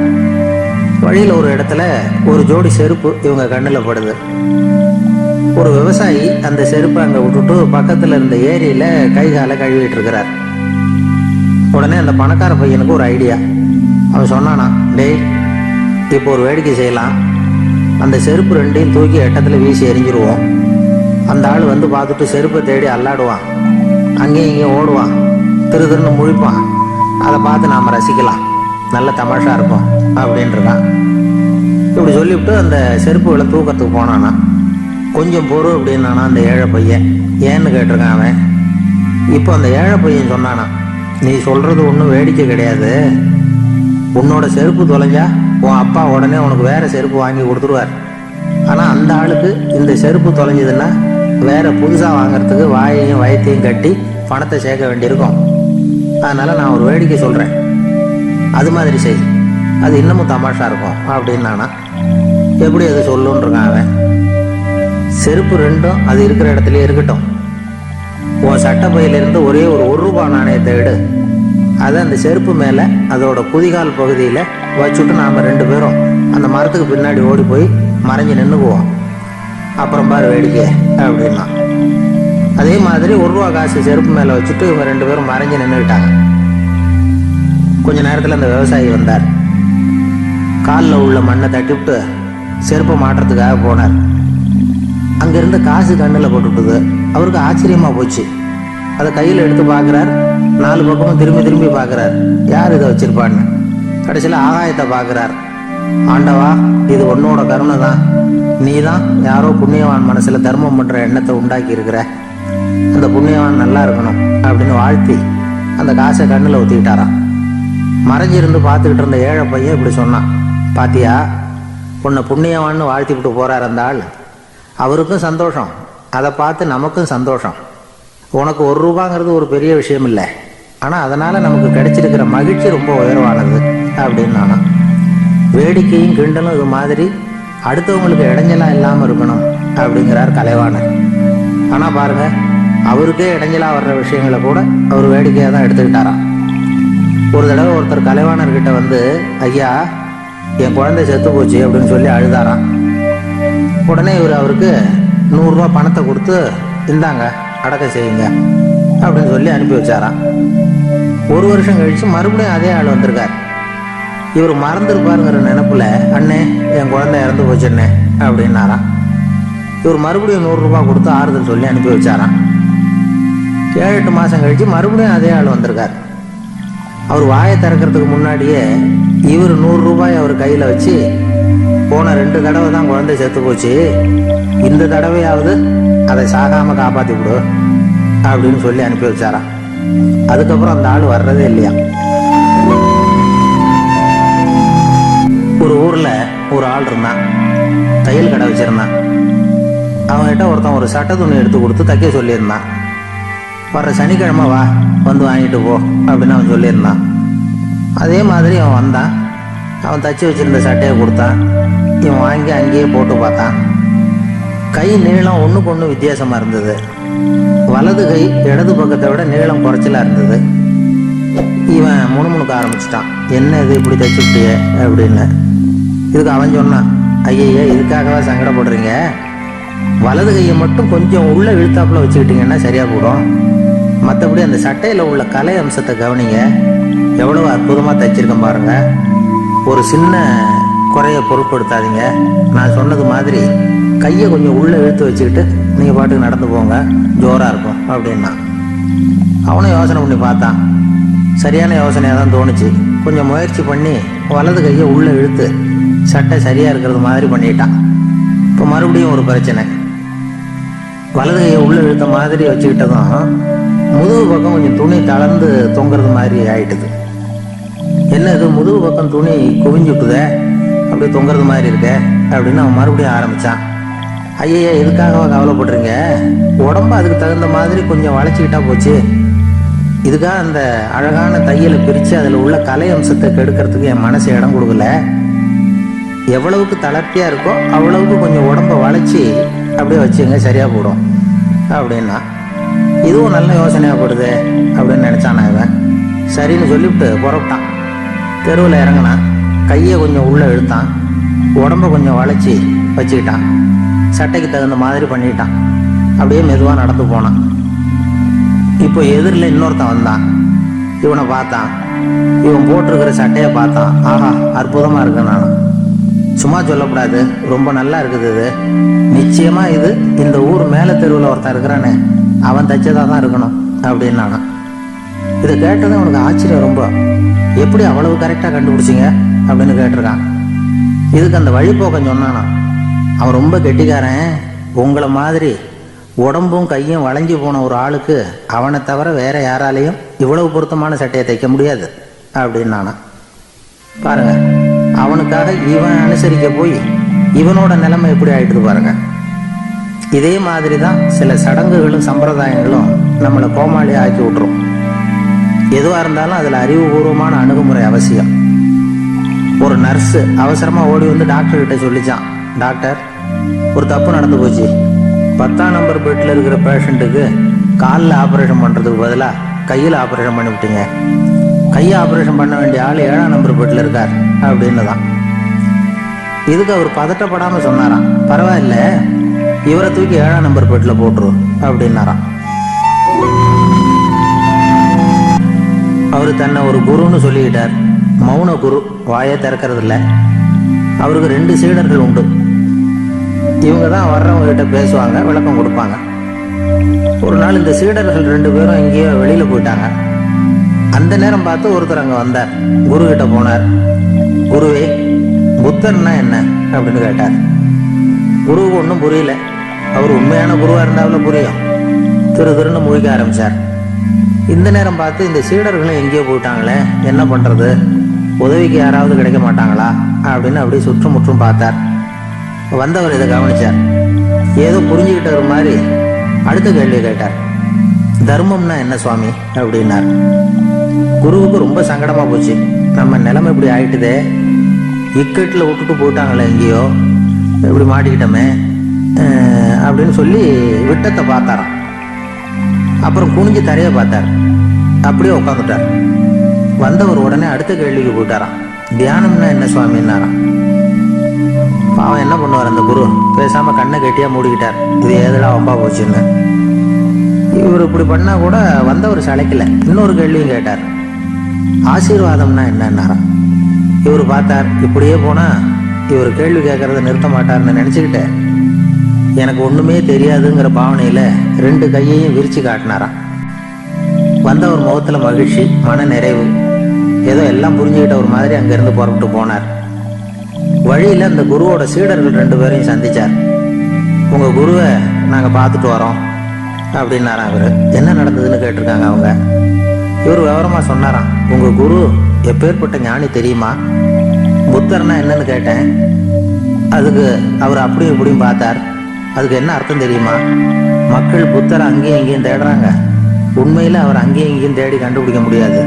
வழியில் ஒரு இடத்துல ஒரு ஜோடி செருப்பு இவங்க கண்ணில் படுது. ஒரு விவசாயி அந்த செருப்பை அங்கே விட்டுட்டு பக்கத்தில் இருந்த ஏரியில் கை காலை கழுவிட்டு இருக்கிறார். உடனே அந்த பணக்கார பையனுக்கு ஒரு ஐடியா. அவன் சொன்னானா, டேய், இப்போ ஒரு வேடிக்கை செய்யலாம். அந்த செருப்பு 2ஐயும் தூக்கி எட்டத்தில் வீசி எரிஞ்சிருவோம். அந்த ஆள் பார்த்துட்டு செருப்பை தேடி அல்லாடுவான், அங்கேயும் இங்கேயும் ஓடுவான், திருன்னு முழிப்பான். அதை பார்த்து நாம் ரசிக்கலாம், நல்ல தமாஷா இருக்கும் அப்படின்றான். இப்படி சொல்லிவிட்டு அந்த செருப்புகளை தூக்கத்துக்கு போனானா. கொஞ்சம் பொறு அப்படின்னானா அந்த ஏழை பையன். ஏன்னு கேட்டிருக்கான் அவன். இப்போ அந்த ஏழை பையன் சொன்னானா, நீ சொல்றது ஒன்றும் வேடிக்கை கிடையாது. உன்னோட செருப்பு தொலைஞ்சா உன் அப்பா உடனே உனக்கு வேற செருப்பு வாங்கி கொடுத்துருவார். ஆனால் அந்த ஆளுக்கு இந்த செருப்பு தொலைஞ்சதுன்னா வேற புதுசாக வாங்கிறதுக்கு வாயையும் வயத்தையும் கட்டி பணத்தை சேர்க்க வேண்டியிருக்கும். அதனால நான் ஒரு வேடிக்கை சொல்கிறேன், அது மாதிரி செய், அது இன்னமும் தமாஷா இருக்கும் அப்படின்னானா. எப்படி அது சொல்லுன்னு இருக்கான் அவன். செருப்பு 2ம் அது இருக்கிற இடத்துலயே இருக்கட்டும். உன் சட்டை பையிலிருந்து ஒரே ஒரு ₹1 நாணயத்தை எடு. அதை அந்த செருப்பு மேலே அதோட குதிகால் பகுதியில் வச்சுட்டு நாம் 2 பேரும் அந்த மரத்துக்கு பின்னாடி ஓடி போய் மறைஞ்சு நின்றுக்குவோம். அப்புறம் பாரு வேடிக்கை அப்படின்னா. அதே மாதிரி ₹1 காசு செருப்பு மேலே வச்சுட்டு இவங்க 2 பேரும் மறைஞ்சு நின்றுக்கிட்டாங்க. கொஞ்ச நேரத்தில் அந்த விவசாயி வந்தார். காலில் உள்ள மண்ணை தட்டிவிட்டு செருப்பை மாட்டுறதுக்காக போனார். அங்கிருந்து காசு கண்ணில் போட்டுவிட்டது. அவருக்கு ஆச்சரியமாக போச்சு. அதை கையில் எடுத்து பார்க்குறார். 4 பக்கமும் திரும்பி திரும்பி பார்க்குறார், யார் இதை வச்சிருப்பான்னு. கடைசியில் ஆகாயத்தை பார்க்குறார். ஆண்டவா, இது உன்னோட கருணை தான். நீ தான் யாரோ புண்ணியவான் மனசில் தர்மம் பண்ணுற எண்ணத்தை உண்டாக்கி இருக்கிற. அந்த புண்ணியவான் நல்லா இருக்கணும் அப்படின்னு வாழ்த்தி அந்த காசை கண்ணில் ஊற்றிக்கிட்டாராம். மறைஞ்சிருந்து பார்த்துக்கிட்டு இருந்த ஏழை பையன் இப்படி சொன்னான், பாத்தியா, உன்னை புண்ணியவான்னு வாழ்த்திவிட்டு போகிறார் அந்த ஆள். அவருக்கும் சந்தோஷம், அதை பார்த்து நமக்கும் சந்தோஷம். உனக்கு ₹1 ஒரு பெரிய விஷயம் இல்லை, ஆனால் அதனால் நமக்கு கிடைச்சிருக்கிற மகிழ்ச்சி ரொம்ப உயர்வானது அப்படின்னு நானா. வேடிக்கையும் கிண்டலும் இது மாதிரி அடுத்தவங்களுக்கு இடைஞ்சலாக இல்லாமல் இருக்கணும் அப்படிங்கிறார் கலைவாணர். ஆனால் பாருங்க, அவருக்கே இடைஞ்சலாக வர்ற விஷயங்களை கூட அவர் வேடிக்கையாக தான் எடுத்துக்கிட்டாராம். ஒரு தடவை ஒருத்தர் கலைவாணர்கிட்ட ஐயா, என் குழந்தை செத்து போச்சு அப்படின்னு சொல்லி அழுதாராம். உடனே இவர் அவருக்கு ₹100 பணத்தை கொடுத்து, இந்தாங்க அடக்கம் செய்யுங்க அப்படின்னு சொல்லி அனுப்பி வச்சாராம். 1 வருஷம் கழிச்சு மறுபடியும் அதே ஆள் வந்திருக்கார். இவர் மறந்துருப்பாருங்கிற நினைப்புல, அண்ணே என் குழந்தை இறந்து போச்சுண்ணே அப்படின்னாராம். இவர் மறுபடியும் ₹100 கொடுத்து ஆறுதல் சொல்லி அனுப்பி வச்சாராம். 7-8 மாதம் கழிச்சு மறுபடியும் அதே ஆள் வந்திருக்கார். அவர் வாயை திறக்கிறதுக்கு முன்னாடியே இவர் ₹100 அவர் கையில் வச்சு, போன 2 தடவை தான் குழந்தை செத்து போச்சு, இந்த தடவையாவது அதை சாகாமல் காப்பாற்றி விடு அப்படின்னு சொல்லி அனுப்பி வச்சாராம். அதுக்கப்புறம் அந்த ஆள் வர்றதே இல்லையா. ஒரு ஊர்ல ஒரு ஆள் இருந்தான், தையல் கடை வச்சிருந்தான். அவன்கிட்ட ஒருத்தன் ஒரு சட்டை துணி எடுத்து கொடுத்து தைக்க சொல்லியிருந்தான். வர்ற சனிக்கிழமை வா, வந்து வாங்கிட்டு போ அப்படின்னு அவன் சொல்லியிருந்தான். அதே மாதிரி அவன் வந்தான். அவன் தச்சு வச்சிருந்த சட்டையை கொடுத்தான். இவன் வாங்கி அங்கேயே போட்டு பார்த்தான். கை நீளம் ஒன்றுக்கு ஒன்று வித்தியாசமாக இருந்தது. வலது கை இடது பக்கத்தை விட நீளம் குறைச்சலாக இருந்தது. இவன் முணுமுணுக்க ஆரம்பிச்சிட்டான், என்ன இது இப்படி தைச்சுட்டியே அப்படின்னு. இதுக்கு அவன் சொன்னான், ஐயய்யா இதுக்காகவா சங்கடப்படுறீங்க, வலது கையை மட்டும் கொஞ்சம் உள்ள இழுத்தாப்புல வச்சுக்கிட்டீங்கன்னா சரியா போடும். மற்றபடி அந்த சட்டையில் உள்ள கலை அம்சத்தை கவனிங்க, எவ்வளவு அற்புதமாக தைச்சிருக்கேன் பாருங்க. ஒரு சின்ன குறைய பொருட்படுத்தாதீங்க. நான் சொன்னது மாதிரி கையை கொஞ்சம் உள்ள இழுத்து வச்சுக்கிட்டு நீங்கள் பாட்டுக்கு நடந்து போங்க, ஜோராக இருக்கும் அப்படின்னா. அவனும் யோசனை பண்ணி பார்த்தான். சரியான யோசனையாக தான் தோணுச்சு. கொஞ்சம் முயற்சி பண்ணி வலது கையை உள்ளே இழுத்து சட்டை சரியாக இருக்கிறது மாதிரி பண்ணிட்டான். இப்போ மறுபடியும் ஒரு பிரச்சனை. வலது கையை உள்ளே இழுத்த மாதிரி வச்சுக்கிட்டதும் முதுகு பக்கம் கொஞ்சம் துணி தளர்ந்து தொங்குறது மாதிரி ஆயிட்டுது. என்ன இது முதுகு பக்கம் துணி குவிஞ்சுட்டுதே, அப்படியே தொங்குறது மாதிரி இருக்க அப்படின்னு அவன் மறுபடியும் ஆரம்பித்தான். ஐயா எதுக்காகவா கவலைப்படுறீங்க, உடம்பு அதுக்கு தகுந்த மாதிரி கொஞ்சம் வளைச்சிக்கிட்டா போச்சு. இதுக்காக அந்த அழகான தையலை பிரித்து அதில் உள்ள கலை அம்சத்தை கெடுக்கிறதுக்கு என் மனசு இடம் கொடுக்கல. எவ்வளவுக்கு தளர்த்தியாக இருக்கோ அவ்வளவுக்கு கொஞ்சம் உடம்பை வளைச்சி அப்படியே வச்சுங்க, சரியாக போடும் அப்படின்னா. இதுவும் நல்ல யோசனையாக போடுது அப்படின்னு நினச்சானா இவன். சரின்னு சொல்லிவிட்டு புறப்பட்டான். தெருவில் இறங்கினான். கையை கொஞ்சம் உள்ளே இழுத்தான், உடம்பை கொஞ்சம் வளைச்சி வச்சுக்கிட்டான், சட்டைக்கு தகுந்த மாதிரி பண்ணிட்டான். அப்படியே மெதுவாக நடந்து போனான். இப்போ எதிரில் இன்னொருத்தன் வந்தான். இவனை பார்த்தான். இவன் போட்டிருக்கிற சட்டையை பார்த்தான். ஆஹா அற்புதமாக இருக்கு. நானும் சும்மா சொல்லக்கூடாது, ரொம்ப நல்லா இருக்குது இது. நிச்சயமா இது இந்த ஊர் மேலே தெருவில் ஒருத்தன் இருக்கிறானே அவன் தைச்சதாக தான் இருக்கணும் அப்படின்னு நானும். இதை கேட்டதும் அவனுக்கு ஆச்சரியம் ரொம்ப. எப்படி அவ்வளவு கரெக்டாக கண்டுபிடிச்சிங்க அப்படின்னு கேட்டிருக்கான். இதுக்கு அந்த வழிபோக்கன் சொன்னானா, அவன் ரொம்ப கெட்டிக்காரன். உங்களை மாதிரி உடம்பும் கையும் வளைஞ்சு போன ஒரு ஆளுக்கு அவனை தவிர வேற யாராலையும் இவ்வளவு பொருத்தமான சட்டையை தைக்க முடியாது அப்படின்னு நானா. பாருங்க, அவனுக்காக இவன் அனுசரிக்க போய் இவனோட நிலைமை எப்படி ஆயிட்டுது பாருங்க. இதே மாதிரி தான் சில சடங்குகளும் சம்பிரதாயங்களும் நம்மளை கோமாளி ஆக்கி விட்டுரும். எதுவாக இருந்தாலும் அதில் அறிவுபூர்வமான அணுகுமுறை அவசியம். ஒரு நர்ஸு அவசரமாக ஓடி வந்து டாக்டர் கிட்ட சொல்லிச்சான், டாக்டர் ஒரு தப்பு நடந்து போச்சு. 10ஆம் நம்பர் பெட்டில் இருக்கிற பேஷண்ட்டுக்கு காலில் ஆப்ரேஷன் பண்ணுறதுக்கு பதிலாக கையில் ஆப்ரேஷன் பண்ணிவிட்டீங்க. கையை ஆப்ரேஷன் பண்ண வேண்டிய ஆள் 7ஆம் நம்பர் பெட்டில் இருக்கார் அப்படின்னு தான். இதுக்கு அவர் பதட்டப்படாமல் சொன்னாராம், பரவாயில்ல இவரை தூக்கி 7ஆம் நம்பர் பெட்டில் போட்டுரு அப்படின்னாராம். அவர் தன்னை ஒரு குருன்னு சொல்லிக்கிட்டார். மௌன குரு, வாயை திறக்கிறது இல்லை. அவருக்கு 2 சீடர்கள் உண்டு. இவங்க தான் வர்றவங்க கிட்ட பேசுவாங்க, விளக்கம் கொடுப்பாங்க. ஒரு நாள் இந்த சீடர்கள் 2 பேரும் எங்கேயோ வெளியில போயிட்டாங்க. அந்த நேரம் பார்த்து ஒருத்தர் அங்கே வந்தார். குரு கிட்ட போனார். குருவே, புத்தர்னா என்ன அப்படின்னு கேட்டார். குருவுக்கு ஒன்றும் புரியல. அவர் உண்மையான குருவா இருந்தாலும் புரியும். திருன்னு முழிக்க ஆரம்பிச்சார். இந்த நேரம் பார்த்து இந்த சீடர்களும் எங்கேயோ போயிட்டாங்களே, என்ன பண்றது, உதவிக்கு யாராவது கிடைக்க மாட்டாங்களா அப்படின்னு அப்படியே சுற்றுமுற்றும் பார்த்தார். வந்தவர் இதை கவனிச்சார். ஏதோ புரிஞ்சுக்கிட்ட மாதிரி அடுத்த கேள்வியை கேட்டார். தர்மம்னா என்ன சுவாமி அப்படின்னார். குருவுக்கு ரொம்ப சங்கடமா போச்சு. நம்ம நிலைமை இப்படி ஆயிட்டுதே, இக்கட்டில் விட்டுட்டு போயிட்டாங்களே, எங்கேயோ இப்படி மாட்டிக்கிட்டோமே அப்படின்னு சொல்லி விட்டத்தை பார்த்தாராம். அப்புறம் குனிஞ்சு தரையை பார்த்தார். அப்படியே உட்காந்துட்டார். வந்தவர் உடனே அடுத்த கேள்விக்கு போயிட்டாராம். தியானம்னா என்ன சுவாமின்னாராம். பாவம் என்ன பண்ணுவார் அந்த குரு, பேசாம கண்ணை கெட்டியா மூடிக்கிட்டார். இது ஏதெல்லாம் வம்பா போச்சுன்னு. இவர் இப்படி பண்ணா கூட வந்தவர் சளைக்கல. இன்னொரு கேள்வியும் கேட்டார். ஆசீர்வாதம்னா என்னன்னாராம். இவர் பார்த்தார். இப்படியே போனா இவர் கேள்வி கேட்கறத நிறுத்த மாட்டார்னு நினைச்சுக்கிட்டு எனக்கு ஒண்ணுமே தெரியாதுங்கிற பாவனையில 2 கையையும் விரிச்சு காட்டினாராம். வந்தவர் முகத்துல மகிழ்ச்சி, மன நிறைவு. ஏதோ எல்லாம் புரிஞ்சுக்கிட்ட ஒரு மாதிரி அங்கிருந்து புறப்பட்டு போனார். வழியில அந்த குருவோட சீடர்கள் 2 பேரையும் சந்திச்சார். உங்க குருவை நாங்க பார்த்துட்டு வரோம், அப்படின்னாராம் அவரு. என்ன நடந்ததுன்னு கேட்டிருக்காங்க அவங்க. இவர் விவரமா சொன்னாராம். உங்க குரு எப்பேற்பட்ட ஞானி தெரியுமா? புத்தர்னா என்னன்னு கேட்டேன். அதுக்கு அவர் அப்படியும் இப்படியும் பார்த்தார். அதுக்கு என்ன அர்த்தம் தெரியுமா? மக்கள் புத்தரை அங்கேயும் இங்கேயும் தேடுறாங்க, உண்மையில அவர் அங்கேயும் இங்கேயும் தேடி கண்டுபிடிக்க முடியாது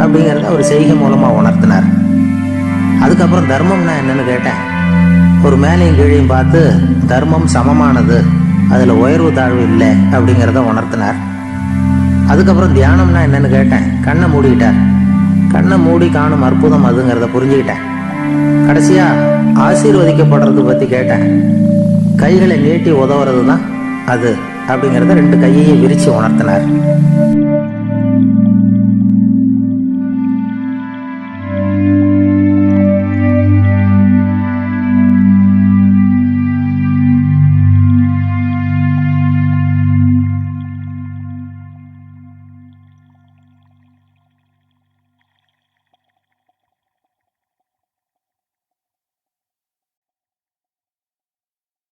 அப்படிங்கிறத அவர் செய்கை மூலமா உணர்த்தினார். அதுக்கப்புறம் தர்மம்னா என்னன்னு கேட்டேன். ஒரு மேலையும் கீழையும் பார்த்து தர்மம் சமமானது, அதுல உயர்வு தாழ்வு இல்லை அப்படிங்கிறத உணர்த்தினார். அதுக்கப்புறம் தியானம்னா என்னன்னு கேட்டேன். கண்ணை மூடிக்கிட்டார். கண்ணை மூடி காணும் அற்புதம் அதுங்கிறத புரிஞ்சுக்கிட்டேன். கடைசியா ஆசீர்வதிக்கப்படுறது பத்தி கேட்டேன். கைகளை நீட்டி உதவுறது தான் அது அப்படிங்கிறத 2 கையையும் விரிச்சு உணர்த்தினார்.